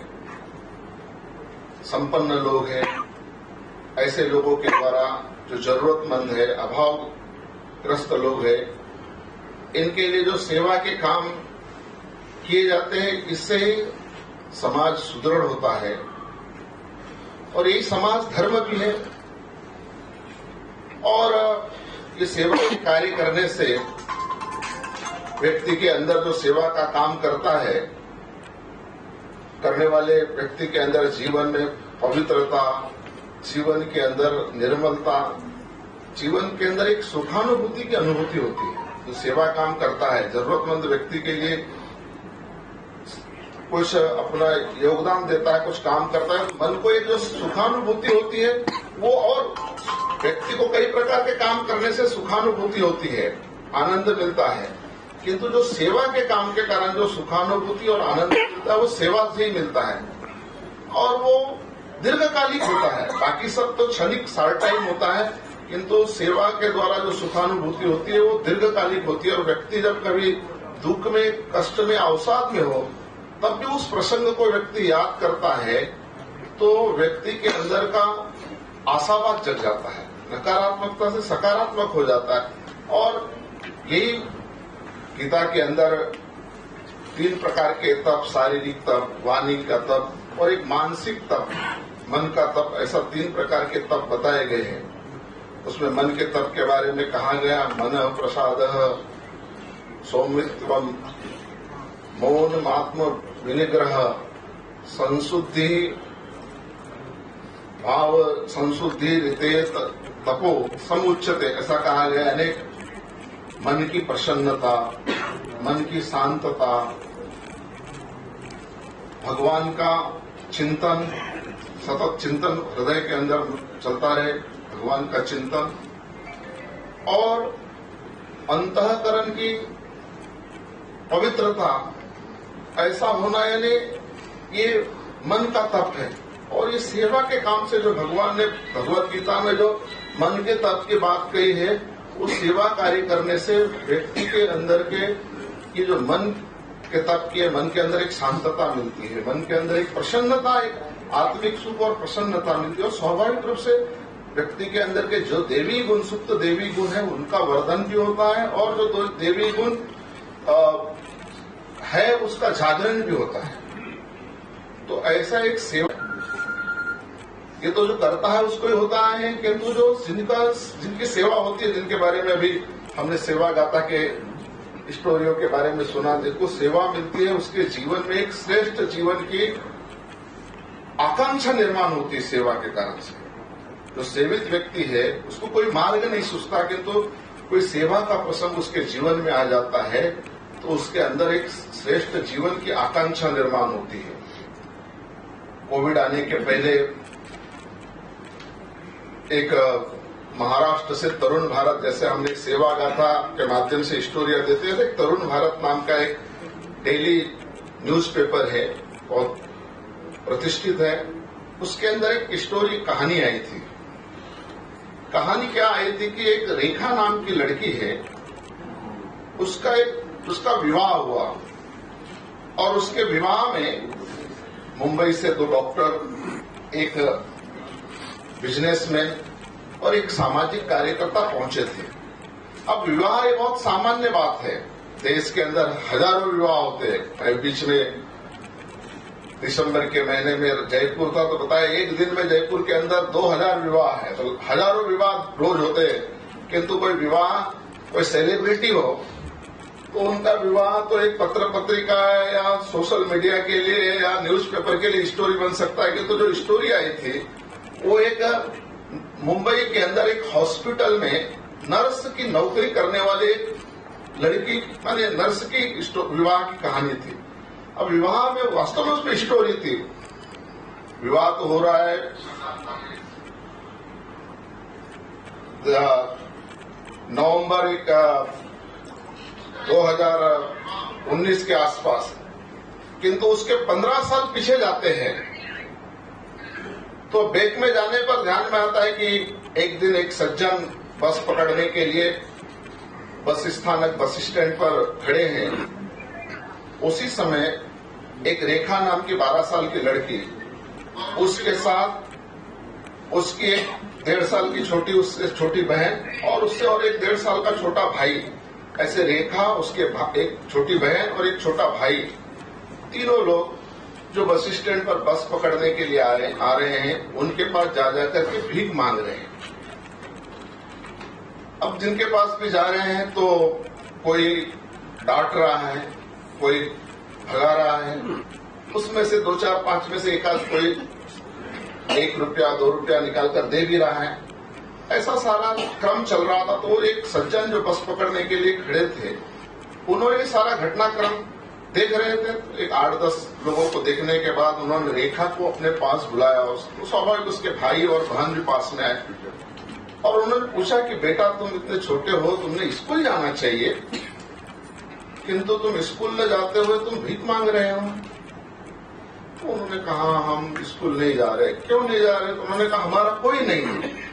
संपन्न लोग हैं, ऐसे लोगों के द्वारा जो जरूरतमंद है, अभावग्रस्त लोग हैं, इनके लिए जो सेवा के काम किए जाते हैं इससे ही समाज सुदृढ़ होता है और यही समाज धर्म भी है। और ये सेवा के कार्य करने से व्यक्ति के अंदर जो सेवा का काम करता है, करने वाले व्यक्ति के अंदर जीवन में पवित्रता, जीवन के अंदर निर्मलता, जीवन के अंदर एक सुखानुभूति की अनुभूति होती है। जो सेवा काम करता है, जरूरतमंद व्यक्ति के लिए कुछ अपना योगदान देता है, कुछ काम करता है, मन को एक जो सुखानुभूति होती है वो, और व्यक्ति को कई प्रकार के काम करने से सुखानुभूति होती है, आनंद मिलता है, किंतु जो सेवा के काम के कारण जो सुखानुभूति और आनंद मिलता है वो सेवा से ही मिलता है और वो दीर्घकालिक होता है। बाकी सब तो क्षणिक शार्ट टाइम होता है, किंतु सेवा के द्वारा जो सुखानुभूति होती है वो दीर्घकालिक होती है और व्यक्ति जब कभी दुख में, कष्ट में, अवसाद में हो तब भी उस प्रसंग को व्यक्ति याद करता है तो व्यक्ति के अंदर का आशावाद जग जाता है, नकारात्मकता से सकारात्मक हो जाता है। और यही गीता के अंदर 3 प्रकार के तप, शारीरिक तप, वाणी का तप और एक मानसिक तप, मन का तप, ऐसा 3 प्रकार के तप बताए गए हैं। उसमें मन के तप के बारे में कहा गया, मन प्रसादः सौमित्वम, मौन आत्म विनिग्रह, संशुद्धि भाव संशुद्धि रीते तपो समुच्यते, ऐसा कहा गया। अनेक मन की प्रसन्नता, मन की शांतता, भगवान का चिंतन, सतत चिंतन हृदय के अंदर चलता रहे, भगवान का चिंतन और अंतःकरण की पवित्रता, ऐसा होना, यानी ये मन का तप है। और ये सेवा के काम से जो भगवान ने भगवत गीता में जो मन के तप की बात कही है, उस सेवा कार्य करने से व्यक्ति के अंदर के ये जो मन के तप की है, मन के अंदर एक शांतता मिलती है, मन के अंदर एक प्रसन्नता, एक आत्मिक सुख और प्रसन्नता मिलती है और स्वाभाविक रूप से व्यक्ति के अंदर के जो देवी गुण, सुप्त देवी गुण है, उनका वर्धन भी होता है और जो देवी गुण है उसका जागरण भी होता है। तो ऐसा एक सेवा, ये तो जो करता है उसको ही होता है, किंतु जो जिनकी सेवा होती है, जिनके बारे में अभी हमने सेवा गाथा के स्टोरियों के बारे में सुना, जिनको सेवा मिलती है उसके जीवन में एक श्रेष्ठ जीवन की आकांक्षा निर्माण होती है सेवा के कारण से। जो सेवित व्यक्ति है उसको कोई मार्ग नहीं सूझता, किंतु कोई सेवा का प्रसंग उसके जीवन में आ जाता है तो उसके अंदर एक श्रेष्ठ जीवन की आकांक्षा निर्माण होती है। कोविड आने के पहले एक महाराष्ट्र से तरुण भारत, जैसे हमने सेवा गाथा के माध्यम से स्टोरियां देते हैं, एक तरुण भारत नाम का एक डेली न्यूज़पेपर है और प्रतिष्ठित है। उसके अंदर एक स्टोरी कहानी आई थी। कहानी क्या आई थी कि एक रेखा नाम की लड़की है, उसका विवाह हुआ और उसके विवाह में मुंबई से 2 डॉक्टर, एक बिजनेसमैन और एक सामाजिक कार्यकर्ता पहुंचे थे। अब विवाह एक बहुत सामान्य बात है, देश के अंदर हजारों विवाह होते हैं। बीच में दिसंबर के महीने में जयपुर था तो बताया एक दिन में जयपुर के अंदर 2000 विवाह है, तो हजारों विवाह रोज होते हैं। किंतु कोई विवाह, कोई सेलिब्रिटी हो तो उनका विवाह तो एक पत्र पत्रिका या सोशल मीडिया के लिए या न्यूज़पेपर के लिए स्टोरी बन सकता है। किंतु जो स्टोरी आई थी वो एक मुंबई के अंदर एक हॉस्पिटल में नर्स की नौकरी करने वाले लड़की, माने नर्स की विवाह की कहानी थी। अब विवाह में वास्तव में उसमें स्टोरी थी। विवाह तो हो रहा है नवंबर 2019 के आसपास, किंतु उसके 15 साल पीछे जाते हैं तो बैक में जाने पर ध्यान में आता है कि एक दिन एक सज्जन बस पकड़ने के लिए बस स्थानक, बस स्टैंड पर खड़े हैं। उसी समय एक रेखा नाम की 12 साल की लड़की, उसके साथ उसकी एक 1.5 साल की उससे छोटी बहन और उससे और एक 1.5 साल का छोटा भाई, ऐसे रेखा, उसके एक छोटी बहन और एक छोटा भाई, तीनों लोग जो बस स्टैंड पर बस पकड़ने के लिए आ रहे हैं, उनके पास जा करके भीख मांग रहे हैं। अब जिनके पास भी जा रहे हैं तो कोई डांट रहा है, कोई भगा रहा है, उसमें से 2, 4, 5 में से एक आध कोई 1 रुपया 2 रुपया निकाल कर दे भी रहा है। ऐसा सारा क्रम चल रहा था। तो एक सज्जन जो बस पकड़ने के लिए खड़े थे, उन्होंने सारा घटनाक्रम देख रहे थे। एक 8-10 लोगों को देखने के बाद उन्होंने रेखा को अपने पास बुलाया। स्वाभाविक उसके भाई और बहन भी पास में आए और उन्होंने पूछा कि बेटा, तुम इतने छोटे हो, तुमने स्कूल जाना चाहिए, किंतु तुम स्कूल न जाते हुए तुम भीख मांग रहे हो। तो उन्होंने कहा हम स्कूल नहीं जा रहे। क्यों नहीं जा रहे? तो उन्होंने कहा हमारा कोई नहीं है।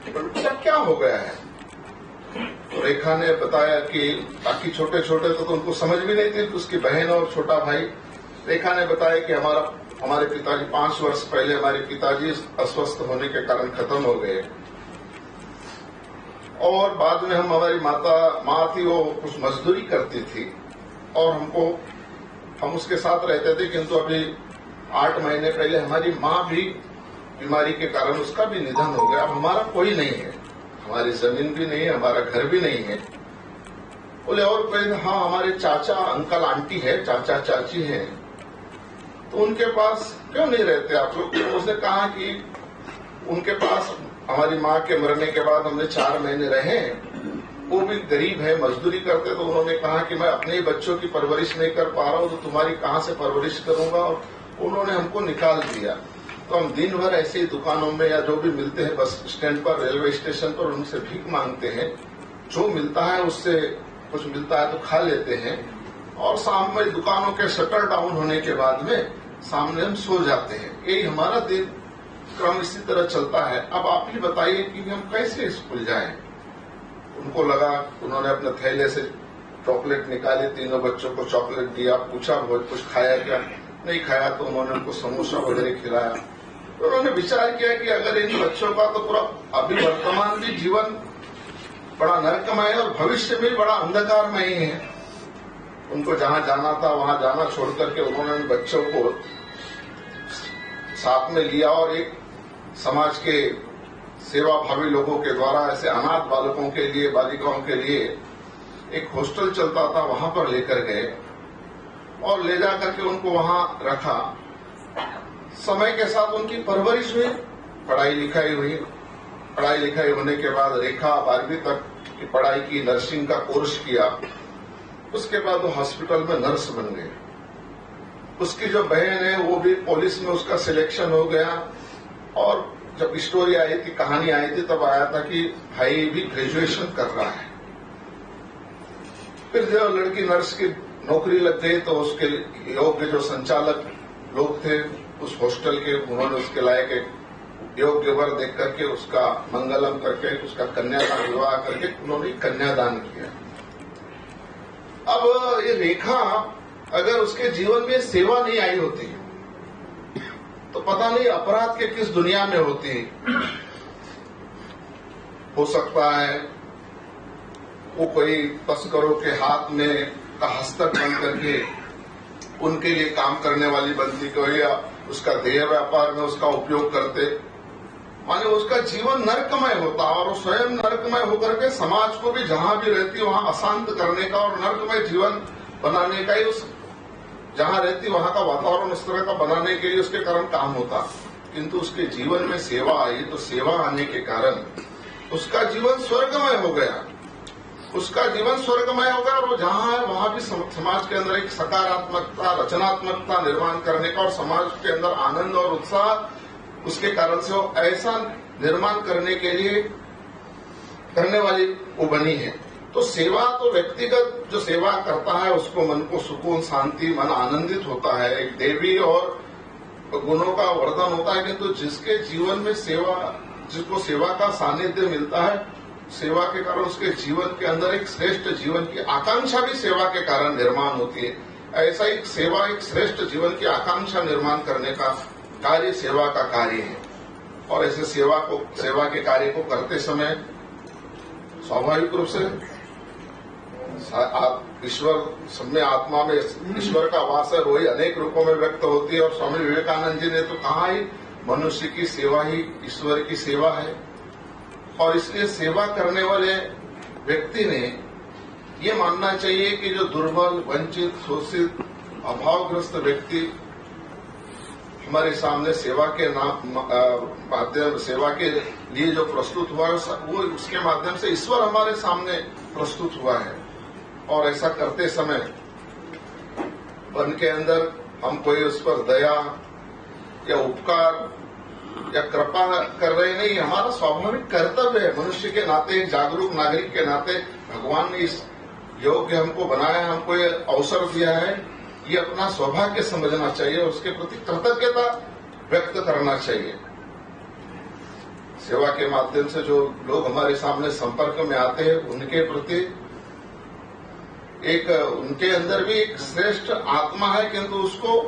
तो क्या हो गया है? तो रेखा ने बताया कि बाकी छोटे छोटे तो उनको समझ भी नहीं थी, उसकी बहन और छोटा भाई। रेखा ने बताया कि हमारे पिताजी 5 वर्ष पहले हमारे पिताजी अस्वस्थ होने के कारण खत्म हो गए और बाद में हमारी माँ थी, वो कुछ मजदूरी करती थी और हम उसके साथ रहते थे। किंतु अभी 8 महीने पहले हमारी माँ भी बीमारी के कारण उसका भी निधन हो गया। अब हमारा कोई नहीं है, हमारी जमीन भी नहीं है, हमारा घर भी नहीं है। बोले और कोई? हाँ, हमारे चाचा अंकल आंटी है, चाचा चाची हैं। तो उनके पास क्यों नहीं रहते आप लोग? उसने कहा कि उनके पास हमारी माँ के मरने के बाद हमने 4 महीने रहे, वो भी गरीब है, मजदूरी करते। तो उन्होंने कहा कि मैं अपने ही बच्चों की परवरिश नहीं कर पा रहा हूँ, तो तुम्हारी कहाँ से परवरिश करूंगा? और उन्होंने हमको निकाल दिया। तो हम दिन भर ऐसे ही दुकानों में या जो भी मिलते हैं बस स्टैंड पर, रेलवे स्टेशन पर, उनसे भीख मांगते हैं। जो मिलता है उससे कुछ मिलता है तो खा लेते हैं और शाम में दुकानों के शटर डाउन होने के बाद में सामने हम सो जाते हैं। यही हमारा दिन क्रम इसी तरह चलता है। अब आप ही बताइए कि हम कैसे स्कूल जाएं? उनको लगा, उन्होंने अपने थैले से चॉकलेट निकाली, तीनों बच्चों को चॉकलेट दिया, पूछा बहुत कुछ खाया क्या? नहीं खाया। तो उन्होंने उनको समोसा वगैरह खिलाया। तो उन्होंने विचार किया कि अगर इन बच्चों का तो पूरा अभी वर्तमान भी जीवन बड़ा नरकमय है और भविष्य भी बड़ा अंधकारमय ही है। उनको जहां जाना था वहां जाना छोड़ करके उन्होंने बच्चों को साथ में लिया और एक समाज के सेवाभावी लोगों के द्वारा ऐसे अनाथ बालकों के लिए, बालिकाओं के लिए एक हॉस्टल चलता था, वहां पर लेकर गए और ले जा करके उनको वहां रखा। समय के साथ उनकी परवरिश हुई, पढ़ाई लिखाई हुई। पढ़ाई लिखाई होने के बाद रेखा 12वीं तक की पढ़ाई की, नर्सिंग का कोर्स किया। उसके बाद वो हॉस्पिटल में नर्स बन गई। उसकी जो बहन है वो भी पुलिस में उसका सिलेक्शन हो गया और जब स्टोरी आई थी, कहानी आई थी, तब आया था कि भाई भी ग्रेजुएशन कर रहा है। फिर जब लड़की नर्स की नौकरी लग गई तो उसके योग्य जो संचालक लोग थे उस हॉस्टल के, उन्होंने उसके लायक एक योग्य वर देख करके उसका मंगलम करके उसका कन्यादान विवाह करके उन्होंने कन्यादान किया। अब ये रेखा अगर उसके जीवन में सेवा नहीं आई होती तो पता नहीं अपराध के किस दुनिया में होती। हो सकता है वो कोई तस्करों के हाथ में का हस्तक बन करके उनके लिए काम करने वाली बनती, कोई या उसका देह व्यापार में उसका उपयोग करते, माने उसका जीवन नरकमय होता और वो स्वयं नरकमय होकर के समाज को भी जहां भी रहती वहां अशांत करने का और नरकमय जीवन बनाने का ही उस जहां रहती वहां का वातावरण इस तरह का बनाने के लिए उसके कारण काम होता। किंतु उसके जीवन में सेवा आई तो सेवा आने के कारण उसका जीवन स्वर्गमय हो गया। उसका जीवन स्वर्गमय हो गया और वो जहां है वहां भी समाज के अंदर एक सकारात्मकता, रचनात्मकता निर्माण करने का और समाज के अंदर आनंद और उत्साह उसके कारण से वो ऐसा निर्माण करने के लिए करने वाली वो बनी है। तो सेवा तो व्यक्तिगत जो सेवा करता है उसको मन को सुकून, शांति, मन आनंदित होता है, एक देवी और गुणों का वर्धन होता है। किंतु जिसके जीवन में सेवा, जिसको सेवा का सानिध्य मिलता है, सेवा के कारण उसके जीवन के अंदर एक श्रेष्ठ जीवन की आकांक्षा भी सेवा के कारण निर्माण होती है। ऐसा एक सेवा एक श्रेष्ठ जीवन की आकांक्षा निर्माण करने का कार्य सेवा का कार्य है। और ऐसे सेवा के कार्य को करते समय स्वाभाविक रूप से ईश्वर सब में, आत्मा में ईश्वर का वास है, वही अनेक रूपों में व्यक्त होती है। और स्वामी विवेकानंद जी ने तो कहा ही मनुष्य की सेवा ही ईश्वर की सेवा है। और इसलिए सेवा करने वाले व्यक्ति ने ये मानना चाहिए कि जो दुर्बल, वंचित, शोषित, अभावग्रस्त व्यक्ति हमारे सामने सेवा के माध्यम सेवा के लिए जो प्रस्तुत हुआ वो उसके माध्यम से ईश्वर हमारे सामने प्रस्तुत हुआ है। और ऐसा करते समय मन के अंदर हम कोई उस पर दया या उपकार या कृपा कर रहे नहीं, हमारा स्वाभाविक कर्तव्य है मनुष्य के नाते, एक जागरूक नागरिक के नाते। भगवान ने इस योग्य हमको बनाया, हमको ये अवसर दिया है, ये अपना सौभाग्य समझना चाहिए, उसके प्रति कृतज्ञता व्यक्त करना चाहिए। सेवा के माध्यम से जो लोग हमारे सामने संपर्क में आते हैं उनके प्रति एक उनके अंदर भी एक श्रेष्ठ आत्मा है, किंतु उसको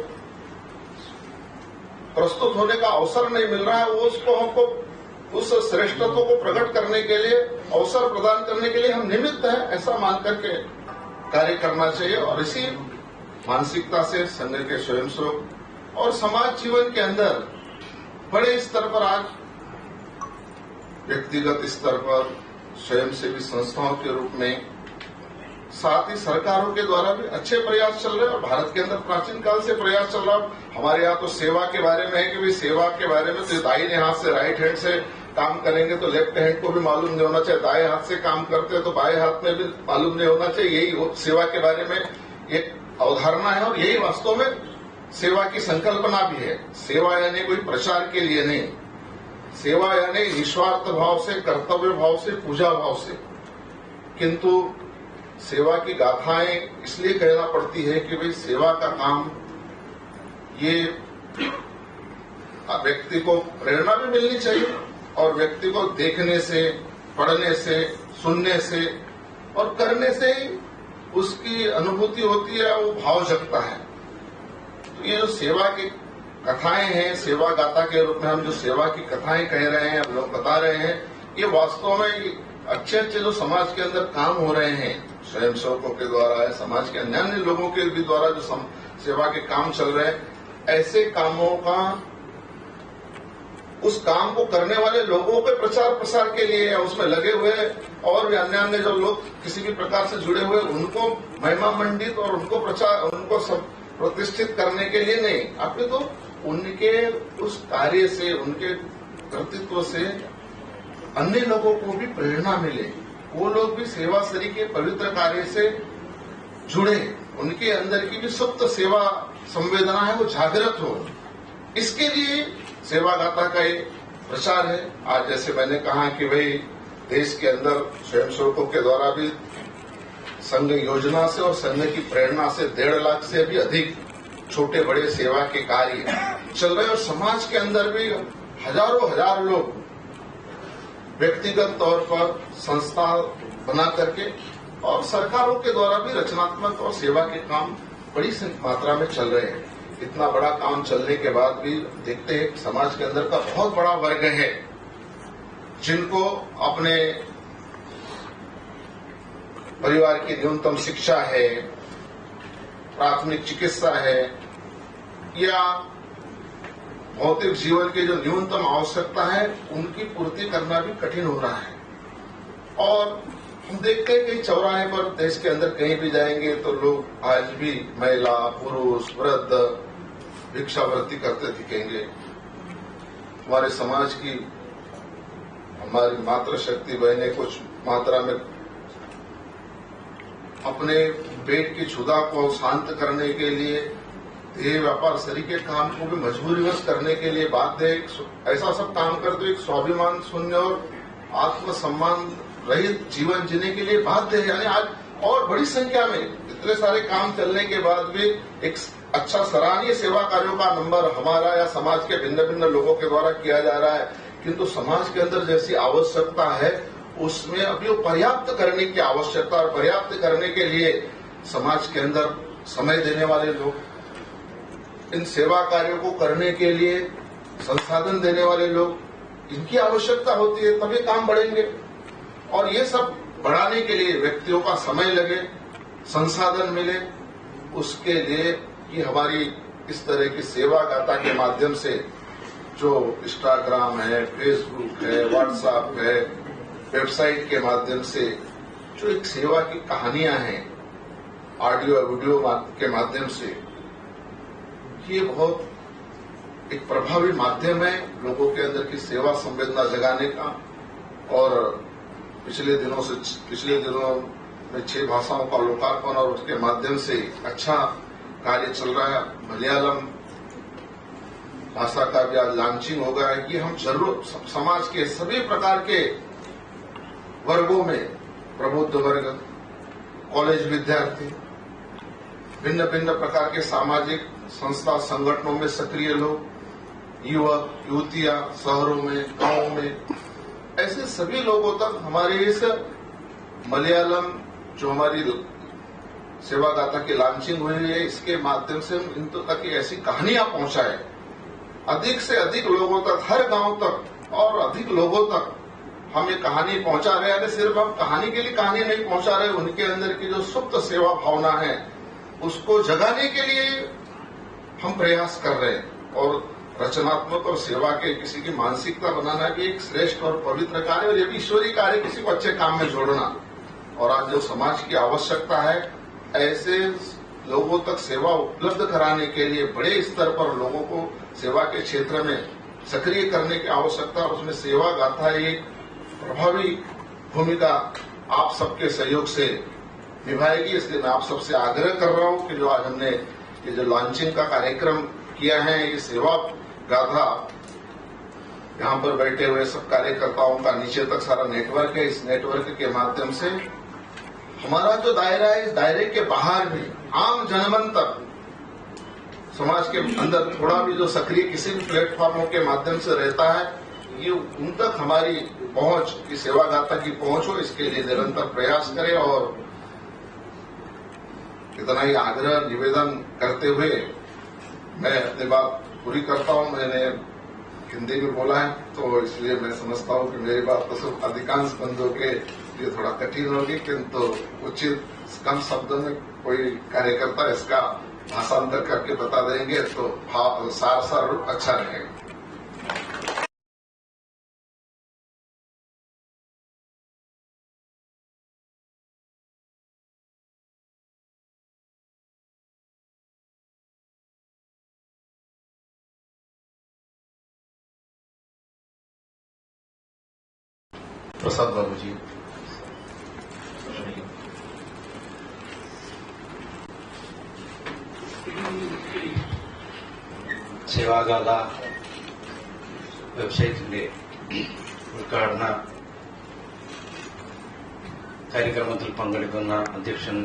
प्रस्तुत होने का अवसर नहीं मिल रहा है। वो उसको हमको उस श्रेष्ठत्व को प्रकट करने के लिए, अवसर प्रदान करने के लिए हम निमित्त हैं, ऐसा मान करके कार्य करना चाहिए। और इसी मानसिकता से संघ के स्वयंसेवक और समाज जीवन के अंदर बड़े स्तर पर आज व्यक्तिगत स्तर पर स्वयंसेवी संस्थाओं के रूप में, साथ ही सरकारों के द्वारा भी अच्छे प्रयास चल रहे हैं। और भारत के अंदर प्राचीन काल से प्रयास चल रहा है। हमारे यहाँ तो सेवा के बारे में है कि भाई सेवा के बारे में तो दाहिने हाथ से, राइट हैंड से काम करेंगे तो लेफ्ट हैंड को भी मालूम नहीं होना चाहिए, दाएं हाथ से काम करते हैं तो बाएं हाथ में भी मालूम नहीं होना चाहिए। यही सेवा के बारे में एक अवधारणा है और यही वास्तव में सेवा की संकल्पना भी है। सेवा यानी कोई प्रचार के लिए नहीं, सेवा यानी निस्वार्थ भाव से, कर्तव्य भाव से, पूजा भाव से। किंतु सेवा की गाथाएं इसलिए कहना पड़ती है कि भाई सेवा का काम ये व्यक्ति को प्रेरणा भी मिलनी चाहिए और व्यक्ति को देखने से, पढ़ने से, सुनने से और करने से उसकी अनुभूति होती है, वो भाव जगता है। तो ये जो सेवा की कथाएं हैं, सेवा गाथा के रूप में हम जो सेवा की कथाएं कह रहे हैं, हम लोग बता रहे हैं, ये वास्तव में अच्छे अच्छे जो समाज के अंदर काम हो रहे हैं स्वयंसेवकों के द्वारा है, समाज के अन्य लोगों के भी द्वारा जो सेवा के काम चल रहे हैं, ऐसे कामों का, उस काम को करने वाले लोगों के प्रचार प्रसार के लिए या उसमें लगे हुए और भी अन्य जो लोग किसी भी प्रकार से जुड़े हुए उनको महिमा मंडित और उनको प्रचार, उनको सब प्रतिष्ठित करने के लिए नहीं, अपने तो उनके उस कार्य से, उनके कर्तृत्व से अन्य लोगों को भी प्रेरणा मिले, वो लोग भी सेवा सरी के पवित्र कार्य से जुड़े, उनके अंदर की भी सुप्त सेवा संवेदना है वो जागृत हो। इसके लिए सेवा गाथा का प्रचार है। आज जैसे मैंने कहा कि भाई देश के अंदर स्वयंसेवकों के द्वारा भी संघ योजना से और संघ की प्रेरणा से 1.5 लाख से भी अधिक छोटे बड़े सेवा के कार्य चल रहे और समाज के अंदर भी हजारों हजार लोग व्यक्तिगत तौर पर संस्था बना करके और सरकारों के द्वारा भी रचनात्मक और सेवा के काम बड़ी मात्रा में चल रहे हैं। इतना बड़ा काम चलने के बाद भी देखते हैं समाज के अंदर का बहुत बड़ा वर्ग है जिनको अपने परिवार की न्यूनतम शिक्षा है, प्राथमिक चिकित्सा है या भौतिक जीवन की जो न्यूनतम आवश्यकता है उनकी पूर्ति करना भी कठिन हो रहा है। और हम देखते हैं कि चौराहे पर देश के अंदर कहीं भी जाएंगे तो लोग आज भी महिला, पुरुष, वृद्ध भिक्षावृत्ति करते दिखेंगे। हमारे समाज की हमारी मातृशक्ति बहनें कुछ मात्रा में अपने पेट की क्षुधा को शांत करने के लिए देह व्यापार शरीर के काम को भी मजबूरीवश करने के लिए बाध्य ऐसा सब काम करते एक स्वाभिमान शून्य और आत्मसम्मान रहित जीवन जीने के लिए बाध्य है। यानी आज और बड़ी संख्या में इतने सारे काम चलने के बाद भी एक अच्छा सराहनीय सेवा कार्यों का नंबर हमारा या समाज के भिन्न भिन्न लोगों के द्वारा किया जा रहा है, किंतु समाज के अंदर जैसी आवश्यकता है उसमें अभी पर्याप्त करने की आवश्यकता और पर्याप्त करने के लिए समाज के अंदर समय देने वाले लोग, इन सेवा कार्यों को करने के लिए संसाधन देने वाले लोग, इनकी आवश्यकता होती है, तभी काम बढ़ेंगे। और ये सब बढ़ाने के लिए व्यक्तियों का समय लगे, संसाधन मिले, उसके लिए कि हमारी इस तरह की सेवा गाथा के माध्यम से जो इंस्टाग्राम है, फेसबुक है, व्हाट्सएप है, वेबसाइट के माध्यम से जो एक सेवा की कहानियां हैं ऑडियो वीडियो के माध्यम से, ये बहुत एक प्रभावी माध्यम है लोगों के अंदर की सेवा संवेदना जगाने का। और पिछले दिनों में 6 भाषाओं का लोकार्पण और उसके माध्यम से अच्छा कार्य चल रहा है। मलयालम भाषा का भी आज लॉन्चिंग हो गया है कि हम जरूर समाज के सभी प्रकार के वर्गों में, प्रबुद्ध वर्ग, कॉलेज विद्यार्थी, भिन्न भिन्न प्रकार के सामाजिक संस्था संगठनों में सक्रिय लोग, युवक युवतियां, शहरों में, गांवों में, ऐसे सभी लोगों तक हमारे इस मलयालम जो हमारी सेवा गाथा की लॉन्चिंग हुई है, इसके माध्यम से हम इन तक ऐसी कहानियां पहुंचाए, अधिक से अधिक लोगों तक, हर गांव तक और अधिक लोगों तक हम ये कहानी पहुंचा रहे हैं। सिर्फ हम कहानी के लिए कहानी नहीं पहुंचा रहे, उनके अंदर की जो सुप्त सेवा भावना है उसको जगाने के लिए हम प्रयास कर रहे हैं। और रचनात्मक और सेवा के किसी की मानसिकता बनाना भी एक श्रेष्ठ और पवित्र कार्य है और ये भी ईश्वरीय कार्य, किसी को अच्छे काम में जोड़ना। और आज जो समाज की आवश्यकता है, ऐसे लोगों तक सेवा उपलब्ध कराने के लिए बड़े स्तर पर लोगों को सेवा के क्षेत्र में सक्रिय करने की आवश्यकता, और उसमें सेवा गाथा एक प्रभावी भूमिका आप सबके सहयोग से निभाएगी। इसलिए मैं आप सबसे आग्रह कर रहा हूं कि जो आज हमने ये जो लॉन्चिंग का कार्यक्रम किया है, ये सेवा गाथा, यहाँ पर बैठे हुए सब कार्यकर्ताओं का नीचे तक सारा नेटवर्क है, इस नेटवर्क के माध्यम से हमारा जो दायरा है, इस दायरे के बाहर भी आम जनमन तक, समाज के अंदर थोड़ा भी जो सक्रिय किसी भी प्लेटफॉर्मों के माध्यम से रहता है, ये उन तक हमारी पहुंच, की सेवा गाथा की पहुंच हो, इसके लिए निरंतर प्रयास करें। और इतना ही आग्रह निवेदन करते हुए मैं अपनी बात पूरी करता हूं। मैंने हिंदी में बोला है तो इसलिए मैं समझता हूं कि मेरी बात तो सब अधिकांश बंधुओं के लिए थोड़ा कठिन होगी, किंतु उचित कम शब्दों में कोई कार्यकर्ता इसका भाषांतर करके बता देंगे तो सार रूप अच्छा रहेगा। प्रसाद बाबू जी। सेवा गाथा വെബ്സൈറ്റിന്റെ ഉദ്ഘാടന കാര്യക്രമത്തിൽ പങ്കെടുക്കുന്ന അധ്യക്ഷൻ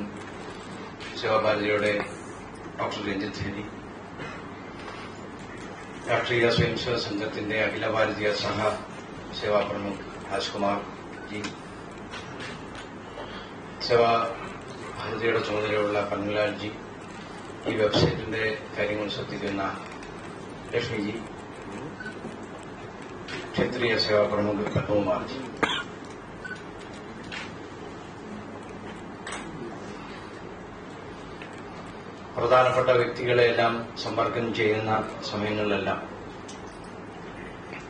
സേവാഭാരതിയുടെ ഡോക്ടർ രഞ്ജിത്ത് ഹരി, രാഷ്ട്രീയ സ്വയംസേവക സംഘത്തിന്റെ അഖില ഭാരതീയ സഹ സേവാ പ്രമുഖ് രാജ്കുമാർ ജി, സേവാഭാരതിയുടെ ചുമതലയുള്ള പന്മലാൽ ജി, ഈ വെബ്സൈറ്റിന്റെ കാര്യങ്ങൾ ശ്രദ്ധിക്കുന്ന ലക്ഷ്മിജി, ക്ഷത്രിയ സേവാ പ്രമുഖ് പത്മകുമാർ ജി, പ്രധാനപ്പെട്ട വ്യക്തികളെല്ലാം സമ്പർക്കം ചെയ്യുന്ന സമയങ്ങളിലെല്ലാം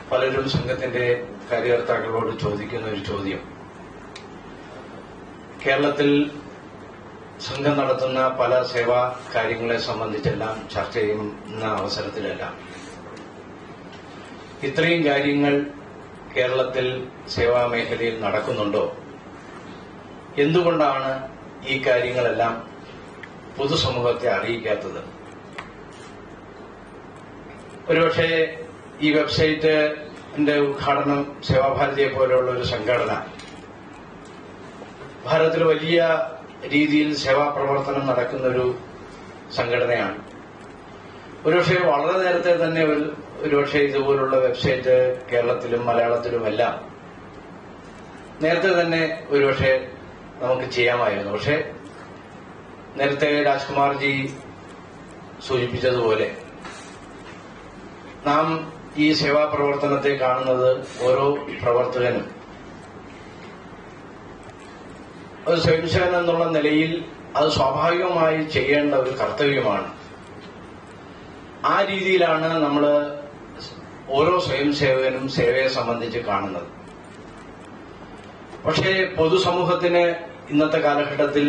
പലരും സംഘത്തിന്റെ കാര്യകർത്താക്കളോട് ചോദിക്കുന്ന ഒരു ചോദ്യം, കേരളത്തിൽ സംഘം നടത്തുന്ന പല സേവാ കാര്യങ്ങളെ സംബന്ധിച്ചെല്ലാം ചർച്ച ചെയ്യുന്ന അവസരത്തിലെല്ലാം ഇത്രയും കാര്യങ്ങൾ കേരളത്തിൽ സേവാ മേഖലയിൽ നടക്കുന്നുണ്ടോ? എന്തുകൊണ്ടാണ് ഈ കാര്യങ്ങളെല്ലാം പൊതുസമൂഹത്തെ അറിയിക്കാത്തത്? ഒരുപക്ഷെ ഈ വെബ്സൈറ്റിന്റെ ഉദ്ഘാടനം സേവാഭാരതിയെ പോലെയുള്ള ഒരു സംഘടന ഭാരതത്തിൽ വലിയ രീതിയിൽ സേവാ പ്രവർത്തനം നടക്കുന്ന ഒരു സംഘടനയാണ്. ഒരുപക്ഷെ വളരെ നേരത്തെ തന്നെ ഒരുപക്ഷെ ഇതുപോലുള്ള വെബ്സൈറ്റ് കേരളത്തിലും മലയാളത്തിലുമെല്ലാം നേരത്തെ തന്നെ ഒരുപക്ഷെ നമുക്ക് ചെയ്യാമായിരുന്നു. പക്ഷെ നേരത്തെ രാജ്കുമാർജി സൂചിപ്പിച്ചതുപോലെ നാം ഈ സേവാ പ്രവർത്തനത്തെ കാണുന്നത് ഓരോ പ്രവർത്തകനും ഒരു സ്വയംസേവൻ എന്നുള്ള നിലയിൽ അത് സ്വാഭാവികമായി ചെയ്യേണ്ട ഒരു കർത്തവ്യമാണ്. ആ രീതിയിലാണ് നമ്മൾ ഓരോ സ്വയംസേവകനും സേവയെ സംബന്ധിച്ച് കാണുന്നത്. പക്ഷേ പൊതുസമൂഹത്തിന് ഇന്നത്തെ കാലഘട്ടത്തിൽ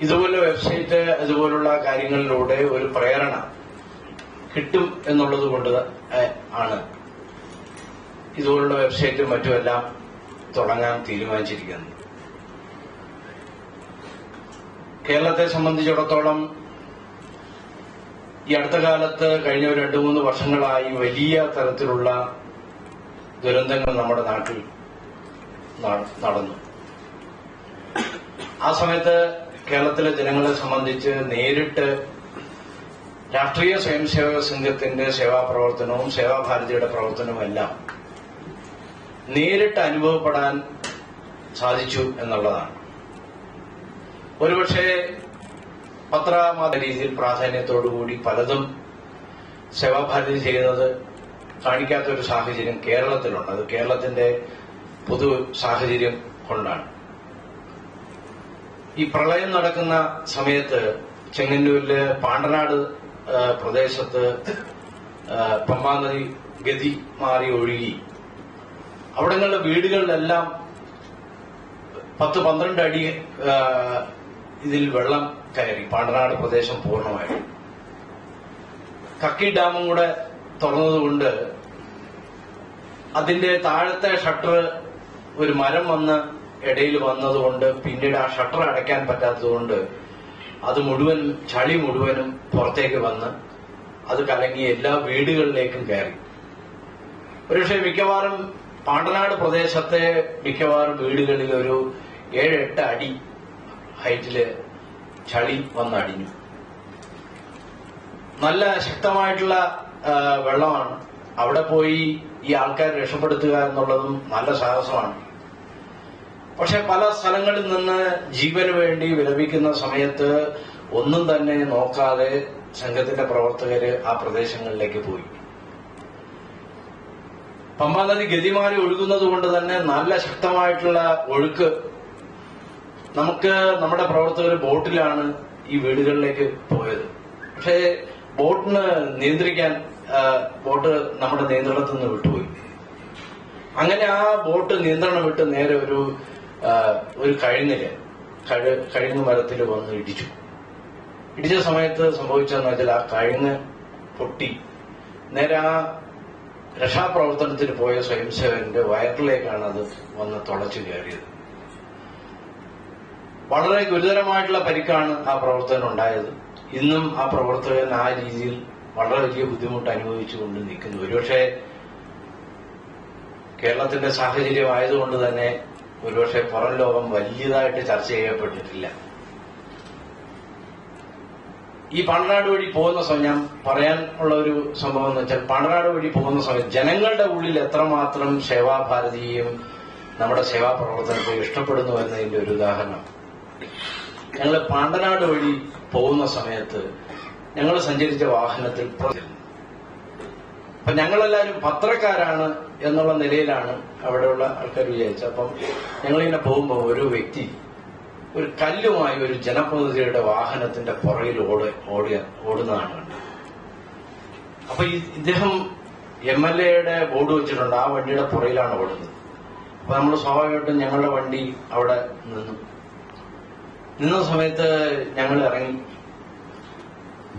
ഇതുപോലെ വെബ്സൈറ്റ് അതുപോലുള്ള കാര്യങ്ങളിലൂടെ ഒരു പ്രേരണ കിട്ടും എന്നുള്ളത് കൊണ്ട് ആണ് ഇതുപോലുള്ള വെബ്സൈറ്റും മറ്റുമെല്ലാം തുടങ്ങാൻ തീരുമാനിച്ചിരിക്കുന്നത്. കേരളത്തെ സംബന്ധിച്ചിടത്തോളം ഈ അടുത്ത കാലത്ത് കഴിഞ്ഞ 2-3 വർഷങ്ങളായി വലിയ തരത്തിലുള്ള ദുരന്തങ്ങൾ നമ്മുടെ നാട്ടിൽ നടന്നു. ആ സമയത്ത് കേരളത്തിലെ ജനങ്ങളെ സംബന്ധിച്ച് നേരിട്ട് രാഷ്ട്രീയ സ്വയംസേവക സംഘത്തിന്റെ സേവാപ്രവർത്തനവും സേവാഭാരതിയുടെ പ്രവർത്തനവും എല്ലാം നേരിട്ട് അനുഭവപ്പെടാൻ സാധിച്ചു എന്നുള്ളതാണ്. ഒരുപക്ഷെ പത്രമാധ്യമ രീതിയിൽ പ്രാധാന്യത്തോടുകൂടി പലതും സേവാഭാരതി ചെയ്യുന്നത് കാണിക്കാത്ത ഒരു സാഹചര്യം കേരളത്തിലുണ്ട്. അത് കേരളത്തിന്റെ പൊതു സാഹചര്യം കൊണ്ടാണ്. ഈ പ്രളയം നടക്കുന്ന സമയത്ത് ചെങ്ങന്നൂരിലെ പാണ്ടനാട് പ്രദേശത്ത് പമ്പാനദി ഗതി മാറി ഒഴുകി അവിടങ്ങളിലെ വീടുകളിലെല്ലാം 10-12 അടി ഇതിൽ വെള്ളം കയറി. പാണ്ടനാട് പ്രദേശം പൂർണ്ണമായി. കക്കി ഡാമും കൂടെ തുറന്നതുകൊണ്ട് അതിന്റെ താഴത്തെ ഷട്ടർ ഒരു മരം വന്ന് ഇടയിൽ വന്നതുകൊണ്ട് പിന്നീട് ആ ഷട്ടർ അടയ്ക്കാൻ പറ്റാത്തതുകൊണ്ട് അത് മുഴുവൻ ചളി മുഴുവനും പുറത്തേക്ക് വന്ന് അത് കലങ്ങി എല്ലാ വീടുകളിലേക്കും കയറി. ഒരുപക്ഷെ മിക്കവാറും പാണ്ടനാട് പ്രദേശത്തെ മിക്കവാറും വീടുകളിൽ ഒരു 7-8 അടി ഹൈറ്റില് ചളി വന്നടിഞ്ഞു. നല്ല ശക്തമായിട്ടുള്ള വെള്ളമാണ്. അവിടെ പോയി ഈ ആൾക്കാരെ രക്ഷപ്പെടുത്തുക എന്നുള്ളതും നല്ല സാഹസമാണ്. പക്ഷെ പല സ്ഥലങ്ങളിൽ നിന്ന് ജീവന് വേണ്ടി വിലപിക്കുന്ന സമയത്ത് ഒന്നും തന്നെ നോക്കാതെ സംഘത്തിന്റെ പ്രവർത്തകര് ആ പ്രദേശങ്ങളിലേക്ക് പോയി. പമ്പാനദി ഗതിമാറി ഒഴുകുന്നത് കൊണ്ട് തന്നെ നല്ല ശക്തമായിട്ടുള്ള ഒഴുക്ക്. നമുക്ക് നമ്മുടെ പ്രവർത്തകർ ബോട്ടിലാണ് ഈ വീടുകളിലേക്ക് പോയത്. പക്ഷേ ബോട്ടിന് നിയന്ത്രിക്കാൻ ബോട്ട് നമ്മുടെ നിയന്ത്രണത്തിൽ നിന്ന് വിട്ടുപോയി. അങ്ങനെ ആ ബോട്ട് നിയന്ത്രണം വിട്ട് നേരെ ഒരു കഴുങ്ങ് മരത്തിൽ വന്ന് ഇടിച്ചു. ഇടിച്ച സമയത്ത് സംഭവിച്ചതെന്ന് വെച്ചാൽ ആ കഴുങ്ങ് പൊട്ടി നേരെ ആ രക്ഷാപ്രവർത്തനത്തിന് പോയ സ്വയംസേവകന്റെ വയറിലേക്കാണ് അത് വന്ന് തുളച്ചു കയറിയത്. വളരെ ഗുരുതരമായിട്ടുള്ള പരിക്കാണ് ആ പ്രവർത്തകൻ ഉണ്ടായത്. ഇന്നും ആ പ്രവർത്തകൻ ആ രീതിയിൽ വളരെ വലിയ ബുദ്ധിമുട്ട് അനുഭവിച്ചുകൊണ്ട് നിൽക്കുന്നു. ഒരുപക്ഷെ കേരളത്തിന്റെ സാഹചര്യമായതുകൊണ്ട് തന്നെ ഒരുപക്ഷെ പുറം ലോകം വലിയതായിട്ട് ചർച്ച ചെയ്യപ്പെട്ടിട്ടില്ല. ഈ പാണനാട് വഴി പോകുന്ന സമയം ഞാൻ പറയാനുള്ള ഒരു സംഭവം എന്ന് വെച്ചാൽ, പാണനാട് വഴി പോകുന്ന സമയത്ത് ജനങ്ങളുടെ ഉള്ളിൽ എത്രമാത്രം സേവാഭാരതിയും നമ്മുടെ സേവാ പ്രവർത്തനത്തെ ഇഷ്ടപ്പെടുന്നു എന്നതിന്റെ ഒരു ഉദാഹരണം. ഞങ്ങൾ പാണ്ടനാട് വഴി പോകുന്ന സമയത്ത് ഞങ്ങൾ സഞ്ചരിച്ച വാഹനത്തിൽ അപ്പൊ ഞങ്ങളെല്ലാവരും പത്രക്കാരാണ് എന്നുള്ള നിലയിലാണ് അവിടെയുള്ള ആൾക്കാർ വിചാരിച്ചത്. അപ്പം ഞങ്ങളിങ്ങനെ പോകുമ്പോൾ ഒരു വ്യക്തി ഒരു കല്ലുമായി ഒരു ജനപ്രതിനിധിയുടെ വാഹനത്തിന്റെ പുറകിൽ ഓടുന്നതാണ് കണ്ടത്. അപ്പൊ ഇദ്ദേഹം MLA-യുടെ ബോർഡ് വെച്ചിട്ടുണ്ട്, ആ വണ്ടിയുടെ പുറകിലാണ് ഓടുന്നത്. അപ്പൊ നമ്മൾ സ്വാഭാവികമായിട്ടും ഞങ്ങളുടെ വണ്ടി അവിടെ നിന്ന സമയത്ത് ഞങ്ങൾ ഇറങ്ങി.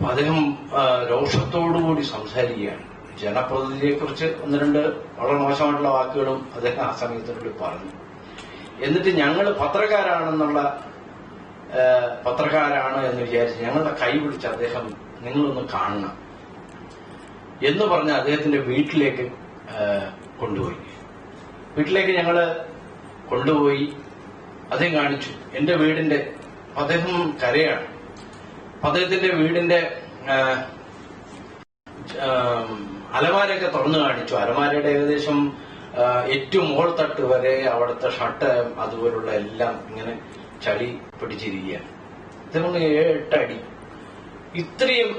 അദ്ദേഹം രോഷത്തോടുകൂടി സംസാരിക്കുകയാണ്. ജനപ്രതിനിധിയെക്കുറിച്ച് ഒന്ന് രണ്ട് വളരെ മോശമായിട്ടുള്ള വാക്കുകളും അദ്ദേഹം ആ സമയത്തിനോട് പറഞ്ഞു. എന്നിട്ട് ഞങ്ങൾ പത്രക്കാരാണ് എന്ന് വിചാരിച്ച് ഞങ്ങളുടെ കൈ പിടിച്ച് അദ്ദേഹം നിങ്ങളൊന്ന് കാണണം എന്ന് പറഞ്ഞ് അദ്ദേഹത്തിന്റെ വീട്ടിലേക്ക് കൊണ്ടുപോയി. വീട്ടിലേക്ക് ഞങ്ങള് കൊണ്ടുപോയി അദ്ദേഹം കാണിച്ചു എന്റെ വീടിന്റെ. അദ്ദേഹം കരയാണ്. അദ്ദേഹത്തിന്റെ വീടിന്റെ അലമാരയൊക്കെ തുറന്നു കാണിച്ചു. അലമാരയുടെ ഏകദേശം ഏറ്റവും മോൾത്തട്ട് വരെ അവിടുത്തെ ഷർട്ട് അതുപോലുള്ള എല്ലാം ഇങ്ങനെ ചളി പിടിച്ചിരിക്കുകയാണ്. അദ്ദേഹം 7-8 അടി ഇത്രയും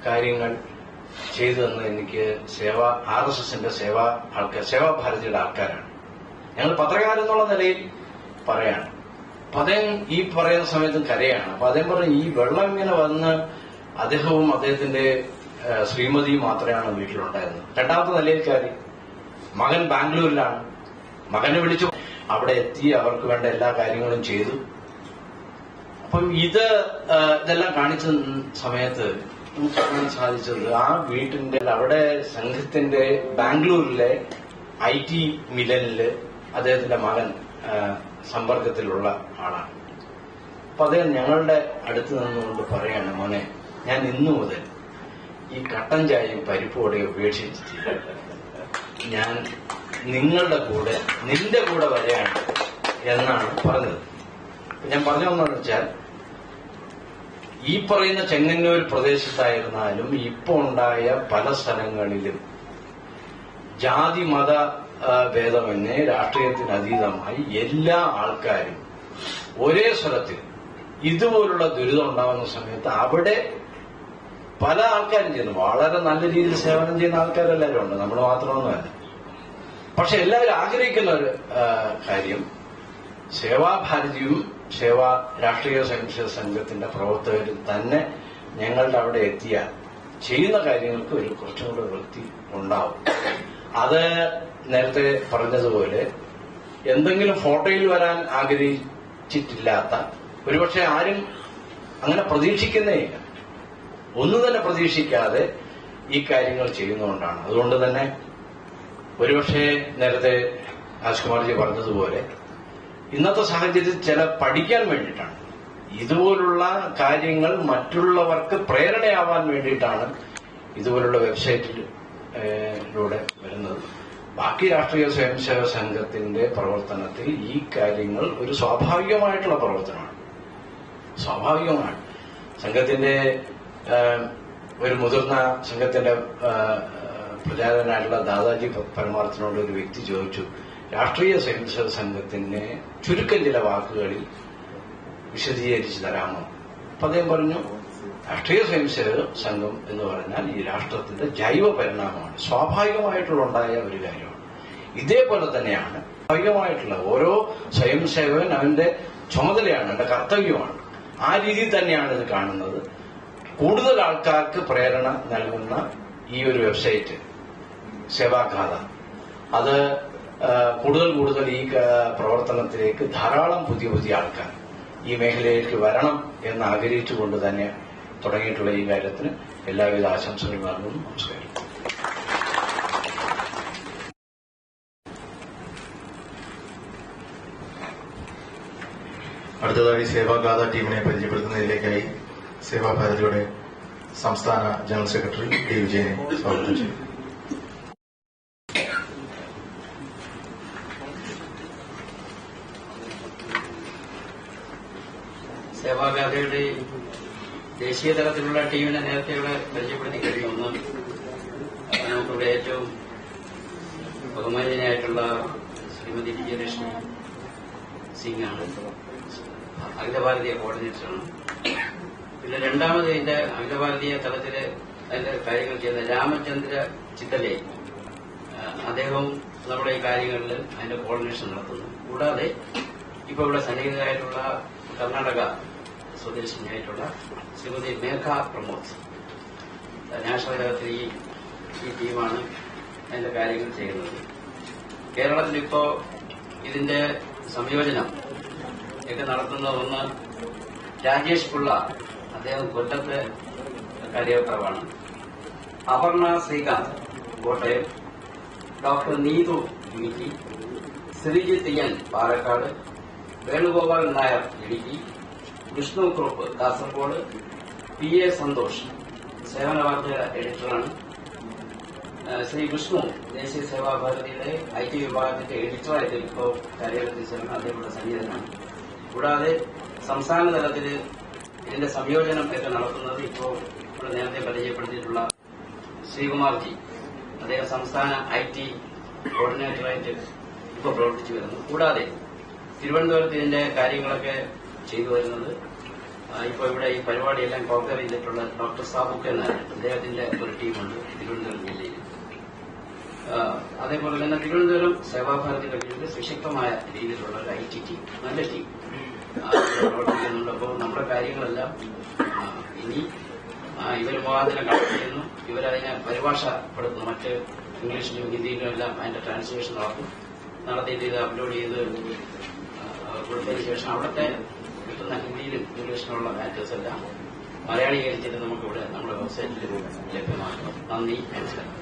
കാര്യങ്ങൾ ചെയ്തു തന്ന എനിക്ക് RSSന്റെ സേവാഭാരതിയുടെ ആൾക്കാരാണ്. ഞങ്ങൾ പത്രക്കാരെന്നുള്ള നിലയിൽ പറയാണ്. അപ്പൊ അദ്ദേഹം ഈ പറയുന്ന സമയത്തും കരയാണ്. അപ്പൊ അദ്ദേഹം പറഞ്ഞു, ഈ വെള്ളം ഇങ്ങനെ വന്ന് അദ്ദേഹവും അദ്ദേഹത്തിന്റെ ശ്രീമതിയും മാത്രമാണ് വീട്ടിലുണ്ടായിരുന്നത്. രണ്ടാമത്തെ നിലയിൽക്കാരി മകൻ ബാംഗ്ലൂരിലാണ്. മകനെ വിളിച്ചു, അവിടെ എത്തി അവർക്ക് വേണ്ട എല്ലാ കാര്യങ്ങളും ചെയ്തു. അപ്പം ഇതെല്ലാം കാണിച്ച സമയത്ത് നമുക്ക് കാണാൻ സാധിച്ചത് ആ വീട്ടിന്റെ അവിടെ സംഘത്തിന്റെ ബാംഗ്ലൂരിലെ IT മില്ലനില് അദ്ദേഹത്തിന്റെ മകൻ സമ്പർക്കത്തിലുള്ള ആളാണ്. അപ്പൊ അദ്ദേഹം ഞങ്ങളുടെ അടുത്ത് നിന്നുകൊണ്ട് പറയാണ്, മോനെ, ഞാൻ ഇന്നു മുതൽ ഈ കട്ടൻ ചായയും പരിപ്പോടെയും ഉപേക്ഷിച്ചിട്ട് ഞാൻ നിന്റെ കൂടെ വരെയാണ് എന്നാണ് പറഞ്ഞത്. ഞാൻ പറഞ്ഞതെന്ന് വെച്ചാൽ, ഈ പറയുന്ന ചെങ്ങന്നൂർ പ്രദേശത്തായിരുന്നാലും ഇപ്പൊ ഉണ്ടായ പല സ്ഥലങ്ങളിലും ജാതി മത ഭേദമന്യേ രാഷ്ട്രീയത്തിന് അതീതമായി എല്ലാ ആൾക്കാരും ഒരേ സ്വരത്തിൽ ഇതുപോലുള്ള ദുരിതം ഉണ്ടാകുന്ന സമയത്ത് അവിടെ പല ആൾക്കാരും ചെയ്യുന്നു. വളരെ നല്ല രീതിയിൽ സേവനം ചെയ്യുന്ന ആൾക്കാരെല്ലാവരും ഉണ്ട്, നമ്മൾ മാത്രമൊന്നുമല്ല. പക്ഷെ എല്ലാവരും ആഗ്രഹിക്കുന്ന ഒരു കാര്യം, സേവാഭാരതിയും രാഷ്ട്രീയ സ്വയംസേവക സംഘത്തിന്റെ പ്രവർത്തകരും തന്നെ ഞങ്ങളുടെ അവിടെ എത്തിയാൽ ചെയ്യുന്ന കാര്യങ്ങൾക്ക് ഒരു കുറച്ചും കൂടെ വൃത്തി ഉണ്ടാവും. അത് നേരത്തെ പറഞ്ഞതുപോലെ എന്തെങ്കിലും ഫോട്ടോയിൽ വരാൻ ആഗ്രഹിച്ചിട്ടില്ലാത്ത, ഒരുപക്ഷെ ആരും അങ്ങനെ പ്രതീക്ഷിക്കുന്നേയില്ല, ഒന്നും തന്നെ പ്രതീക്ഷിക്കാതെ ഈ കാര്യങ്ങൾ ചെയ്യുന്നതുകൊണ്ടാണ്. അതുകൊണ്ട് തന്നെ ഒരുപക്ഷെ നേരത്തെ രാജ്കുമാർജി പറഞ്ഞതുപോലെ ഇന്നത്തെ സാഹചര്യത്തിൽ ചില പഠിക്കാൻ വേണ്ടിയിട്ടാണ്, ഇതുപോലുള്ള കാര്യങ്ങൾ മറ്റുള്ളവർക്ക് പ്രേരണയാവാൻ വേണ്ടിയിട്ടാണ് ഇതുപോലുള്ള വെബ്സൈറ്റിലൂടെ വരുന്നത്. ബാക്കി രാഷ്ട്രീയ സ്വയംസേവക സംഘത്തിന്റെ പ്രവർത്തനത്തിൽ ഈ കാര്യങ്ങൾ ഒരു സ്വാഭാവികമായിട്ടുള്ള പ്രവർത്തനമാണ്. സ്വാഭാവികമാണ്. സംഘത്തിന്റെ ഒരു മുതിർന്ന സംഘത്തിന്റെ പ്രചാരകനായിട്ടുള്ള ദാദാജി പരമാർത്ഥനോട് ഒരു വ്യക്തി ചോദിച്ചു, രാഷ്ട്രീയ സ്വയംസേവക സംഘത്തിനെ ചുരുക്കം ചില വാക്കുകളിൽ വിശദീകരിച്ചു തരാമോ? അപ്പൊ അദ്ദേഹം പറഞ്ഞു, രാഷ്ട്രീയ സ്വയംസേവക സംഘം എന്ന് പറഞ്ഞാൽ ഈ രാഷ്ട്രത്തിന്റെ ജൈവ പരിണാമമാണ്, സ്വാഭാവികമായിട്ടുണ്ടായ ഒരു കാര്യമാണ്. ഇതേപോലെ തന്നെയാണ് സ്വാഭാവികമായിട്ടുള്ള ഓരോ സ്വയംസേവകൻ അവന്റെ ചുമതലയാണ്, അവന്റെ കർത്തവ്യമാണ്. ആ രീതിയിൽ തന്നെയാണ് ഇത് കാണുന്നത്. കൂടുതൽ ആൾക്കാർക്ക് പ്രേരണ നൽകുന്ന ഈ ഒരു വെബ്സൈറ്റ് സേവാഗാഥ, അത് കൂടുതൽ ഈ പ്രവർത്തനത്തിലേക്ക് ധാരാളം പുതിയ ആൾക്കാർ ഈ മേഖലയിലേക്ക് വരണം എന്ന് ആഗ്രഹിച്ചുകൊണ്ട് തന്നെ തുടങ്ങിയിട്ടുള്ള ഈ കാര്യത്തിന് എല്ലാവിധ ആശംസകളും നൽകുന്നു. നമസ്കാരം. അടുത്തതായി സേവാഗാഥ ടീമിനെ പരിചയപ്പെടുത്തുന്നതിലേക്കായി സേവാഭാരതിയുടെ സംസ്ഥാന ജനറൽ സെക്രട്ടറി ടി വിജയനെ സ്വാഗതം ചെയ്യും. സേവാഗാഥയുടെ ദേശീയ തലത്തിലുള്ള ടീമിനെ നേരത്തെ ഇവിടെ പരിചയപ്പെടുത്തി കഴിഞ്ഞു. ഒന്ന് നമുക്കിവിടെ ഏറ്റവും ബഹുമാന്യനായിട്ടുള്ള ശ്രീമതി വിജയലക്ഷ്മി സിംഗ് ആണ്, അഖില ഭാരതീയ കോർഡിനേറ്ററാണ്. പിന്നെ രണ്ടാമത് ഇതിന്റെ അഖില ഭാരതീയ തലത്തില് അതിന്റെ കാര്യങ്ങൾ ചെയ്യുന്ന രാമചന്ദ്ര ചിത്തലെ, അദ്ദേഹവും നമ്മുടെ ഈ കാര്യങ്ങളിൽ അതിന്റെ കോർഡിനേഷൻ നടത്തുന്നു. കൂടാതെ ഇപ്പൊ ഇവിടെ സന്നിഹിതരായിട്ടുള്ള കർണാടക സ്വദേശിനിയായിട്ടുള്ള ശ്രീമതി മേഘ പ്രമോദ്, നാഷണൽ തലത്തിൽ ഈ ടീമാണ് അതിന്റെ കാര്യങ്ങൾ ചെയ്യുന്നത്. കേരളത്തിൽ ഇപ്പോ ഇതിന്റെ സംയോജനം ഒക്കെ നടത്തുന്ന ഒന്ന് രാജേഷ് പിള്ള, അദ്ദേഹം കൊല്ലത്തെ കാര്യകർത്താവാണ്. Aparna Srikanth Kottayam, doctor Neethu Idukki, Sreejith N Palakkad, Venugopal Nair Idukki, Vishnu Kurup Kasaragod, P A Santhosh Sevana Vartha എഡിറ്ററാണ്. Shri Vishnu ദേശീയ സേവാഭാരതിയുടെ IT വിഭാഗത്തിന്റെ എഡിറ്ററായിട്ട് ഇപ്പോൾ കാര്യത്തിൽ ചേർന്ന് അദ്ദേഹത്തിന്റെ സന്നിഹിതനാണ്. കൂടാതെ സംസ്ഥാന തലത്തിൽ ഇതിന്റെ സംയോജനം ഒക്കെ നടത്തുന്നത് ഇപ്പോൾ ഇവിടെ നേരത്തെ പരിചയപ്പെടുത്തിയിട്ടുള്ള ശ്രീകുമാർജി, അദ്ദേഹം സംസ്ഥാന IT കോർഡിനേറ്ററായിട്ട് ഇപ്പോൾ പ്രവർത്തിച്ചു വരുന്നു. കൂടാതെ തിരുവനന്തപുരത്ത് ഇതിന്റെ കാര്യങ്ങളൊക്കെ ചെയ്തു വരുന്നത് ഇപ്പോൾ ഇവിടെ ഈ പരിപാടിയെല്ലാം കോർഡിനേറ്റ് ചെയ്തിട്ടുള്ള ഡോക്ടർ സാബുക്ക് എന്നാണ്, അദ്ദേഹത്തിന്റെ ഒരു ടീമുണ്ട് തിരുവനന്തപുരം ജില്ലയിൽ. അതേപോലെ തന്നെ തിരുവനന്തപുരം സേവാഭാരതിയുടെ കീഴിൽ സുശക്തമായ രീതിയിലുള്ള ഒരു IT ടീം, നല്ല ടീം പ്രവർത്തിക്കുന്നുണ്ട്. അപ്പോൾ നമ്മുടെ കാര്യങ്ങളെല്ലാം ഇനി ഇവർ മുഖാന്തരം കളക്ട് ചെയ്യുന്നു, ഇവരതിനെ പരിഭാഷപ്പെടുത്തുന്നു, മറ്റ് ഇംഗ്ലീഷിലും ഹിന്ദിയിലും എല്ലാം അതിന്റെ ട്രാൻസ്ലേഷൻ നടത്തിയിട്ട് ഇത് അപ്ലോഡ് ചെയ്ത് കൊടുത്തതിന് ശേഷം അവിടുത്തെ കിട്ടുന്ന ഹിന്ദിയിലും ഇംഗ്ലീഷിലുള്ള മാറ്റേഴ്സ് എല്ലാം മലയാളീകരിച്ചിട്ട് നമുക്കിവിടെ നമ്മുടെ വെബ്സൈറ്റിൽ ലഭ്യമാക്കണം. നന്ദി, നമസ്കാരം.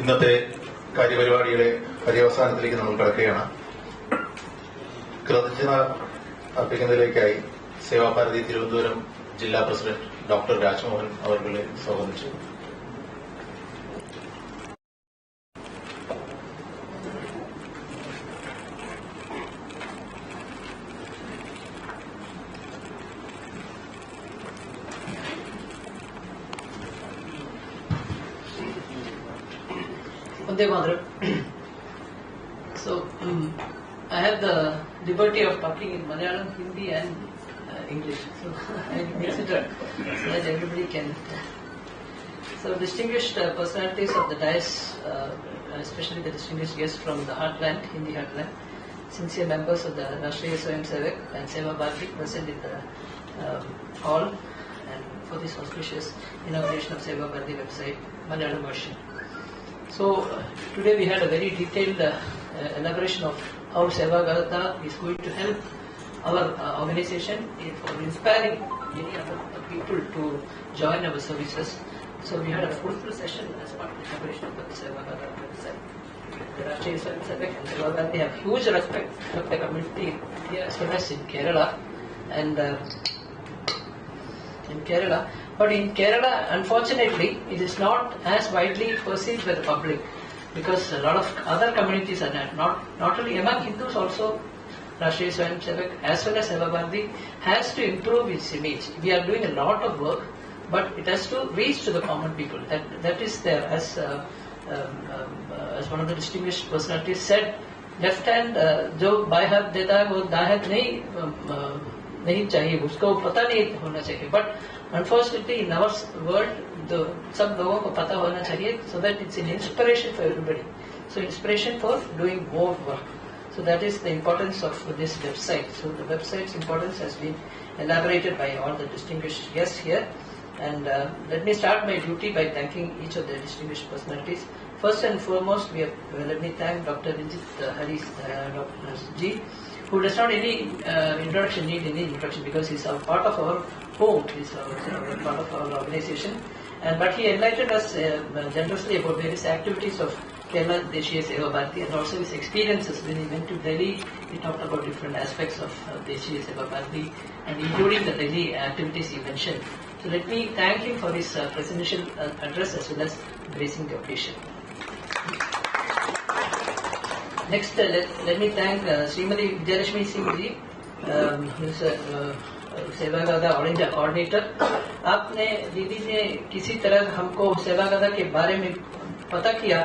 ഇന്നത്തെ കാര്യപരിപാടിയുടെ പര്യവസാനത്തിലേക്ക് നമ്മൾ കടക്കുകയാണ്. കൃതജ്ഞത അർപ്പിക്കുന്നതിലേക്കായി സേവാഭാരതി തിരുവനന്തപുരം ജില്ലാ പ്രസിഡന്റ് ഡോക്ടർ രാജ്മോഹൻ അവരുടെ സ്വാഗതം ചെയ്തു. Vande Mataram. So, I have the liberty of talking in Malayalam, Hindi and English. So, I mix it up so that everybody can. So, distinguished personalities of the dais, especially the distinguished guests from the heartland, Hindi heartland, sincere members of the Rashtriya Swayamsevak and Seva Bharati present in the hall, and for this auspicious inauguration of Seva Bharati website, Malayalam version. So today we had a very detailed elaboration of how Seva Gatha is going to help our organization for inspiring many other people to join our services. So we had a fruitful session as part of the elaboration of the Seva Gatha website. The Rashtriya Swayamsevak and Seva Bharati have huge respect for the community here as well as in Kerala. And but in Kerala, unfortunately, it is not as widely perceived by the public because a lot of other communities are not only among Hindus, also Rashtriya Swayamsevak as well as Seva Bharati has to improve its image. We are doing a lot of work, but it has to reach to the common people. That is there, as one of the distinguished personalities said, left hand जो बाएं हाथ देता है वो दाएं हाथ नहीं चाहिए, उसको पता नहीं होना चाहिए. But unfortunately in our world सब लोगों को पता होना चाहिए, so that it's an inspiration for everybody. So inspiration for doing more work. So that is the importance of this website. So the website's importance has been elaborated by all the distinguished guests here. And let me start my duty by thanking each of the distinguished personalities. First and foremost, let me thank Dr. Rinjit Haris Ji, who does not need any introduction because he's a part of our home, he's part of our organization. But he enlightened us generously about various activities of Kerala Deshiya Seva Bharati, and also his experiences when he went to Delhi. He talked about different aspects of Deshiya Seva Bharati, and including the Delhi activities he mentioned. So let me thank him for his presidential address as well as gracing the occasion. Next, let me thank Srimati Vijayalakshmi Singh ji, who is सेवा गाथा all India coordinator. आपने दीदी ने किसी तरह हमको सेवा गाथा के बारे में पता किया।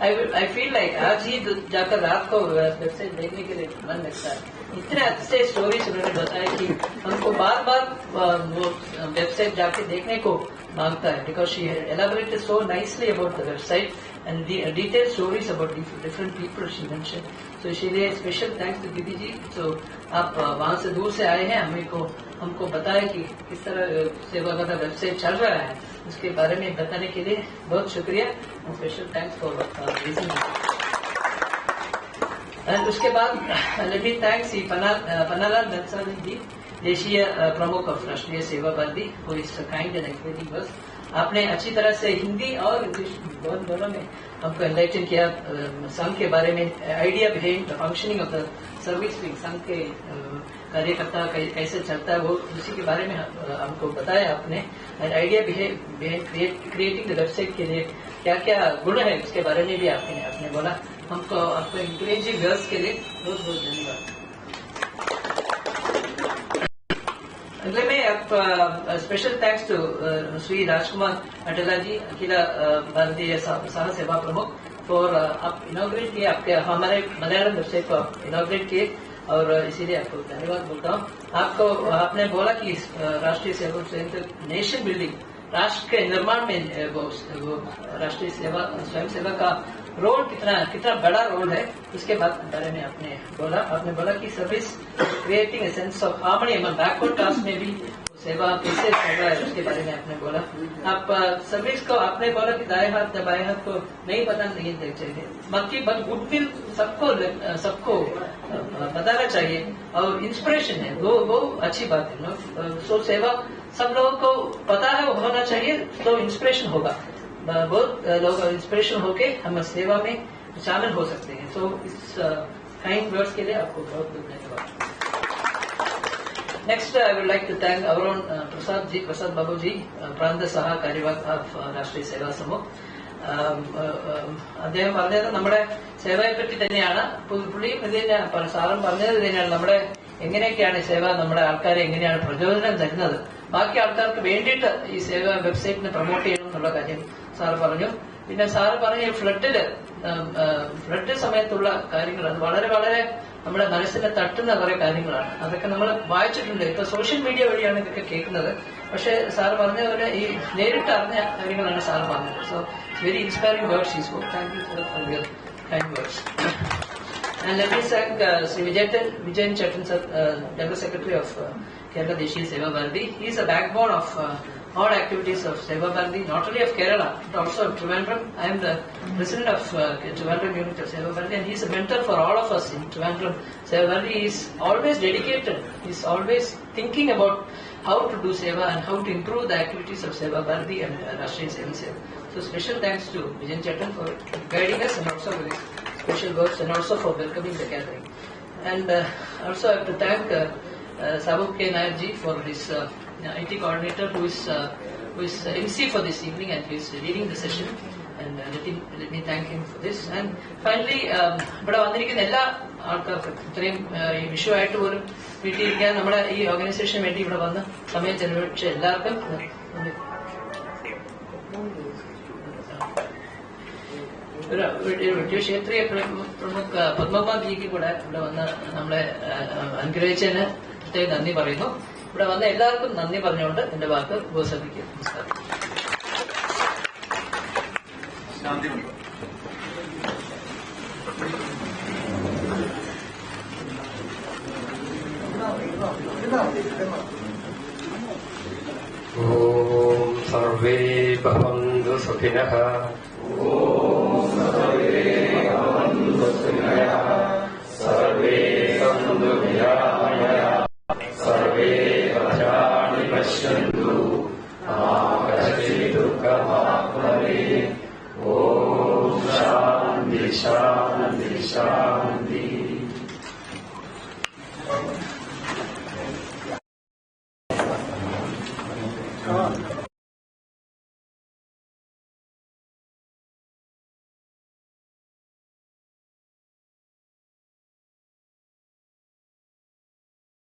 आई फील लाइक आज ही जाकर रात को वेबसाइट देखने के लिए मन लगता है। इतने अच्छे स्टोरीज उन्होंने बताया कि हमको बार बार वो वेबसाइट जाके देखने को मांगता है, because she elaborated so nicely about the website and the detailed stories about different people she mentioned. So इसीलिए स्पेशल थैंक्स टू दीदी जी। तो आप वहाँ से दूर से आए हैं, हमको बताया कि किस तरह सेवा गाथा वेबसाइट चल रहा है, उसके बारे में बताने के लिए बहुत शुक्रिया। Special thanks for region. And उसके बाद let me thanks Pannalal Bansali ji, देशीय प्रमुख of Rashtriya Seva Bharati, who is kind and encouraging us. आपने अच्छी तरह से हिंदी और इंग्लिश दोनों में हमको एनलाइटन किया संघ के बारे में, idea behind the functioning of the service wing, संघ के कार्यकर्ता कैसे चलता है वो उसी के बारे में हमको बताया आपने। Idea behind creating the website के लिए क्या क्या गुण है उसके बारे में भी आपने बोला। हमको आपको इंकरेजिंग वर्ड्स के लिए बहुत बहुत धन्यवाद। अगले में आप special thanks to Shri Rajkumar अटला जी, अखिल भारतीय सह सेवा प्रमुख, फॉर आप इनॉग्रेट किए, आपके हमारे मलयालम वेबसाइट को आप इनॉग्रेट किए, और इसीलिए आपको धन्यवाद बोलता हूँ। आपने बोला कि राष्ट्रीय सेवा संयुक्त नेशन बिल्डिंग, राष्ट्र के निर्माण में वो राष्ट्रीय स्वयं सेवा का रोल कितना बड़ा रोल है, उसके बारे में आपने बोला कि service creating a sense of harmony among backward caste में भी सेवा कैसे चल रहा है उसके बारे में आपने बोला। आप सर्विस को आपने बोला कि दाएं हाथ या बाएं हाथ को नहीं पता नहीं देना चाहिए, बाकी बट गुडविल सबको बताना चाहिए, और इंस्पिरेशन है वो अच्छी बात है। सो सेवा सब लोगों को पता है वो होना चाहिए, तो इंस्पिरेशन होगा, बहुत लोग इंस्पिरेशन होके हम सेवा में शामिल हो सकते हैं। सो इस काइंड वर्ड्स के लिए आपको बहुत बहुत धन्यवाद। Next, I would like to thank our own Prasad Babu ji, Pranta Saha Karyavak of Rashtriya Seva Samukh. അദ്ദേഹം പറഞ്ഞത് നമ്മുടെ സേവയെ പറ്റി തന്നെയാണ്. പുള്ളിയും ഇത് തന്നെ സാറും പറഞ്ഞത് തന്നെയാണ്, നമ്മുടെ എങ്ങനെയൊക്കെയാണ് സേവ നമ്മുടെ ആൾക്കാരെ എങ്ങനെയാണ് പ്രചോദനം തരുന്നത്, ബാക്കി ആൾക്കാർക്ക് വേണ്ടിയിട്ട് ഈ സേവ വെബ്സൈറ്റിനെ പ്രൊമോട്ട് ചെയ്യണം എന്നുള്ള കാര്യം സാറ് പറഞ്ഞു. പിന്നെ സാറ് പറഞ്ഞ ഫ്ലഡ് സമയത്തുള്ള കാര്യങ്ങൾ, അത് വളരെ വളരെ നമ്മുടെ മനസ്സിനെ തട്ടുന്ന കുറെ കാര്യങ്ങളാണ്. അതൊക്കെ നമ്മൾ വായിച്ചിട്ടുണ്ട്. ഇപ്പൊ സോഷ്യൽ മീഡിയ വഴിയാണ് ഇതൊക്കെ കേൾക്കുന്നത്, പക്ഷെ സാറ് പറഞ്ഞ പോലെ ഈ നേരിട്ട് അറിഞ്ഞ കാര്യങ്ങളാണ് സാറ് പറഞ്ഞത്. So very inspiring words is good. Thank you for your kind words. And let me thank Sri Vijayan Chettan sir, General Secretary of Kerala Deshiya Seva Bharati. He is a backbone of all activities of Seva Bharati, not only of Kerala, but also of Trivandrum. I am the president of Trivandrum unit of Seva Bharati, and he is a mentor for all of us in Trivandrum. Seva Bharati is always dedicated. He is always thinking about how to do Seva and how to improve the activities of Seva Bharati and Rashtriya Seva Seva. So special thanks to Vijayan Chettan for guiding us, and also with special words, and also for welcoming the gathering. And also I have to thank Sabuk K. Nair ji for his IT coordinator, who is MC for this evening, and he is leading the session. And let me thank him for this. And finally, ഇവിടെ വന്നിരിക്കുന്ന എല്ലാ ആൾക്കാർക്കും ഇത്രയും വിഷയമായിട്ട് പോലും വീട്ടിലിരിക്കാൻ നമ്മുടെ ഈ ഓർഗനൈസേഷന് വേണ്ടി ഇവിടെ വന്ന് സമയം ചെലവഴിച്ച എല്ലാവർക്കും ക്ഷേത്രീയ പ്രമുഖ പത്മകുമാർ ജിക്ക് കൂടെ ഇവിടെ വന്ന് നമ്മളെ അനുഗ്രഹിച്ചതിന് പ്രത്യേകം നന്ദി പറയുന്നു. ഇവിടെ വന്ന എല്ലാവർക്കും നന്ദി പറഞ്ഞുകൊണ്ട് എന്റെ വാക്ക് ഉപസംഹരിക്കും. നമസ്കാരം. ഓം സർവേ ഭവന്തു സുഖിനഃ. സർവേ സന്തു നിരാമയാഃ. സർവേ ഭദ്രാണി പശ്യന്തു മാ കശ്ചിദ് ദുഃഖഭാഗ് ഭവേത്. ഓം ശാന്തി शांति शांति। हाँ।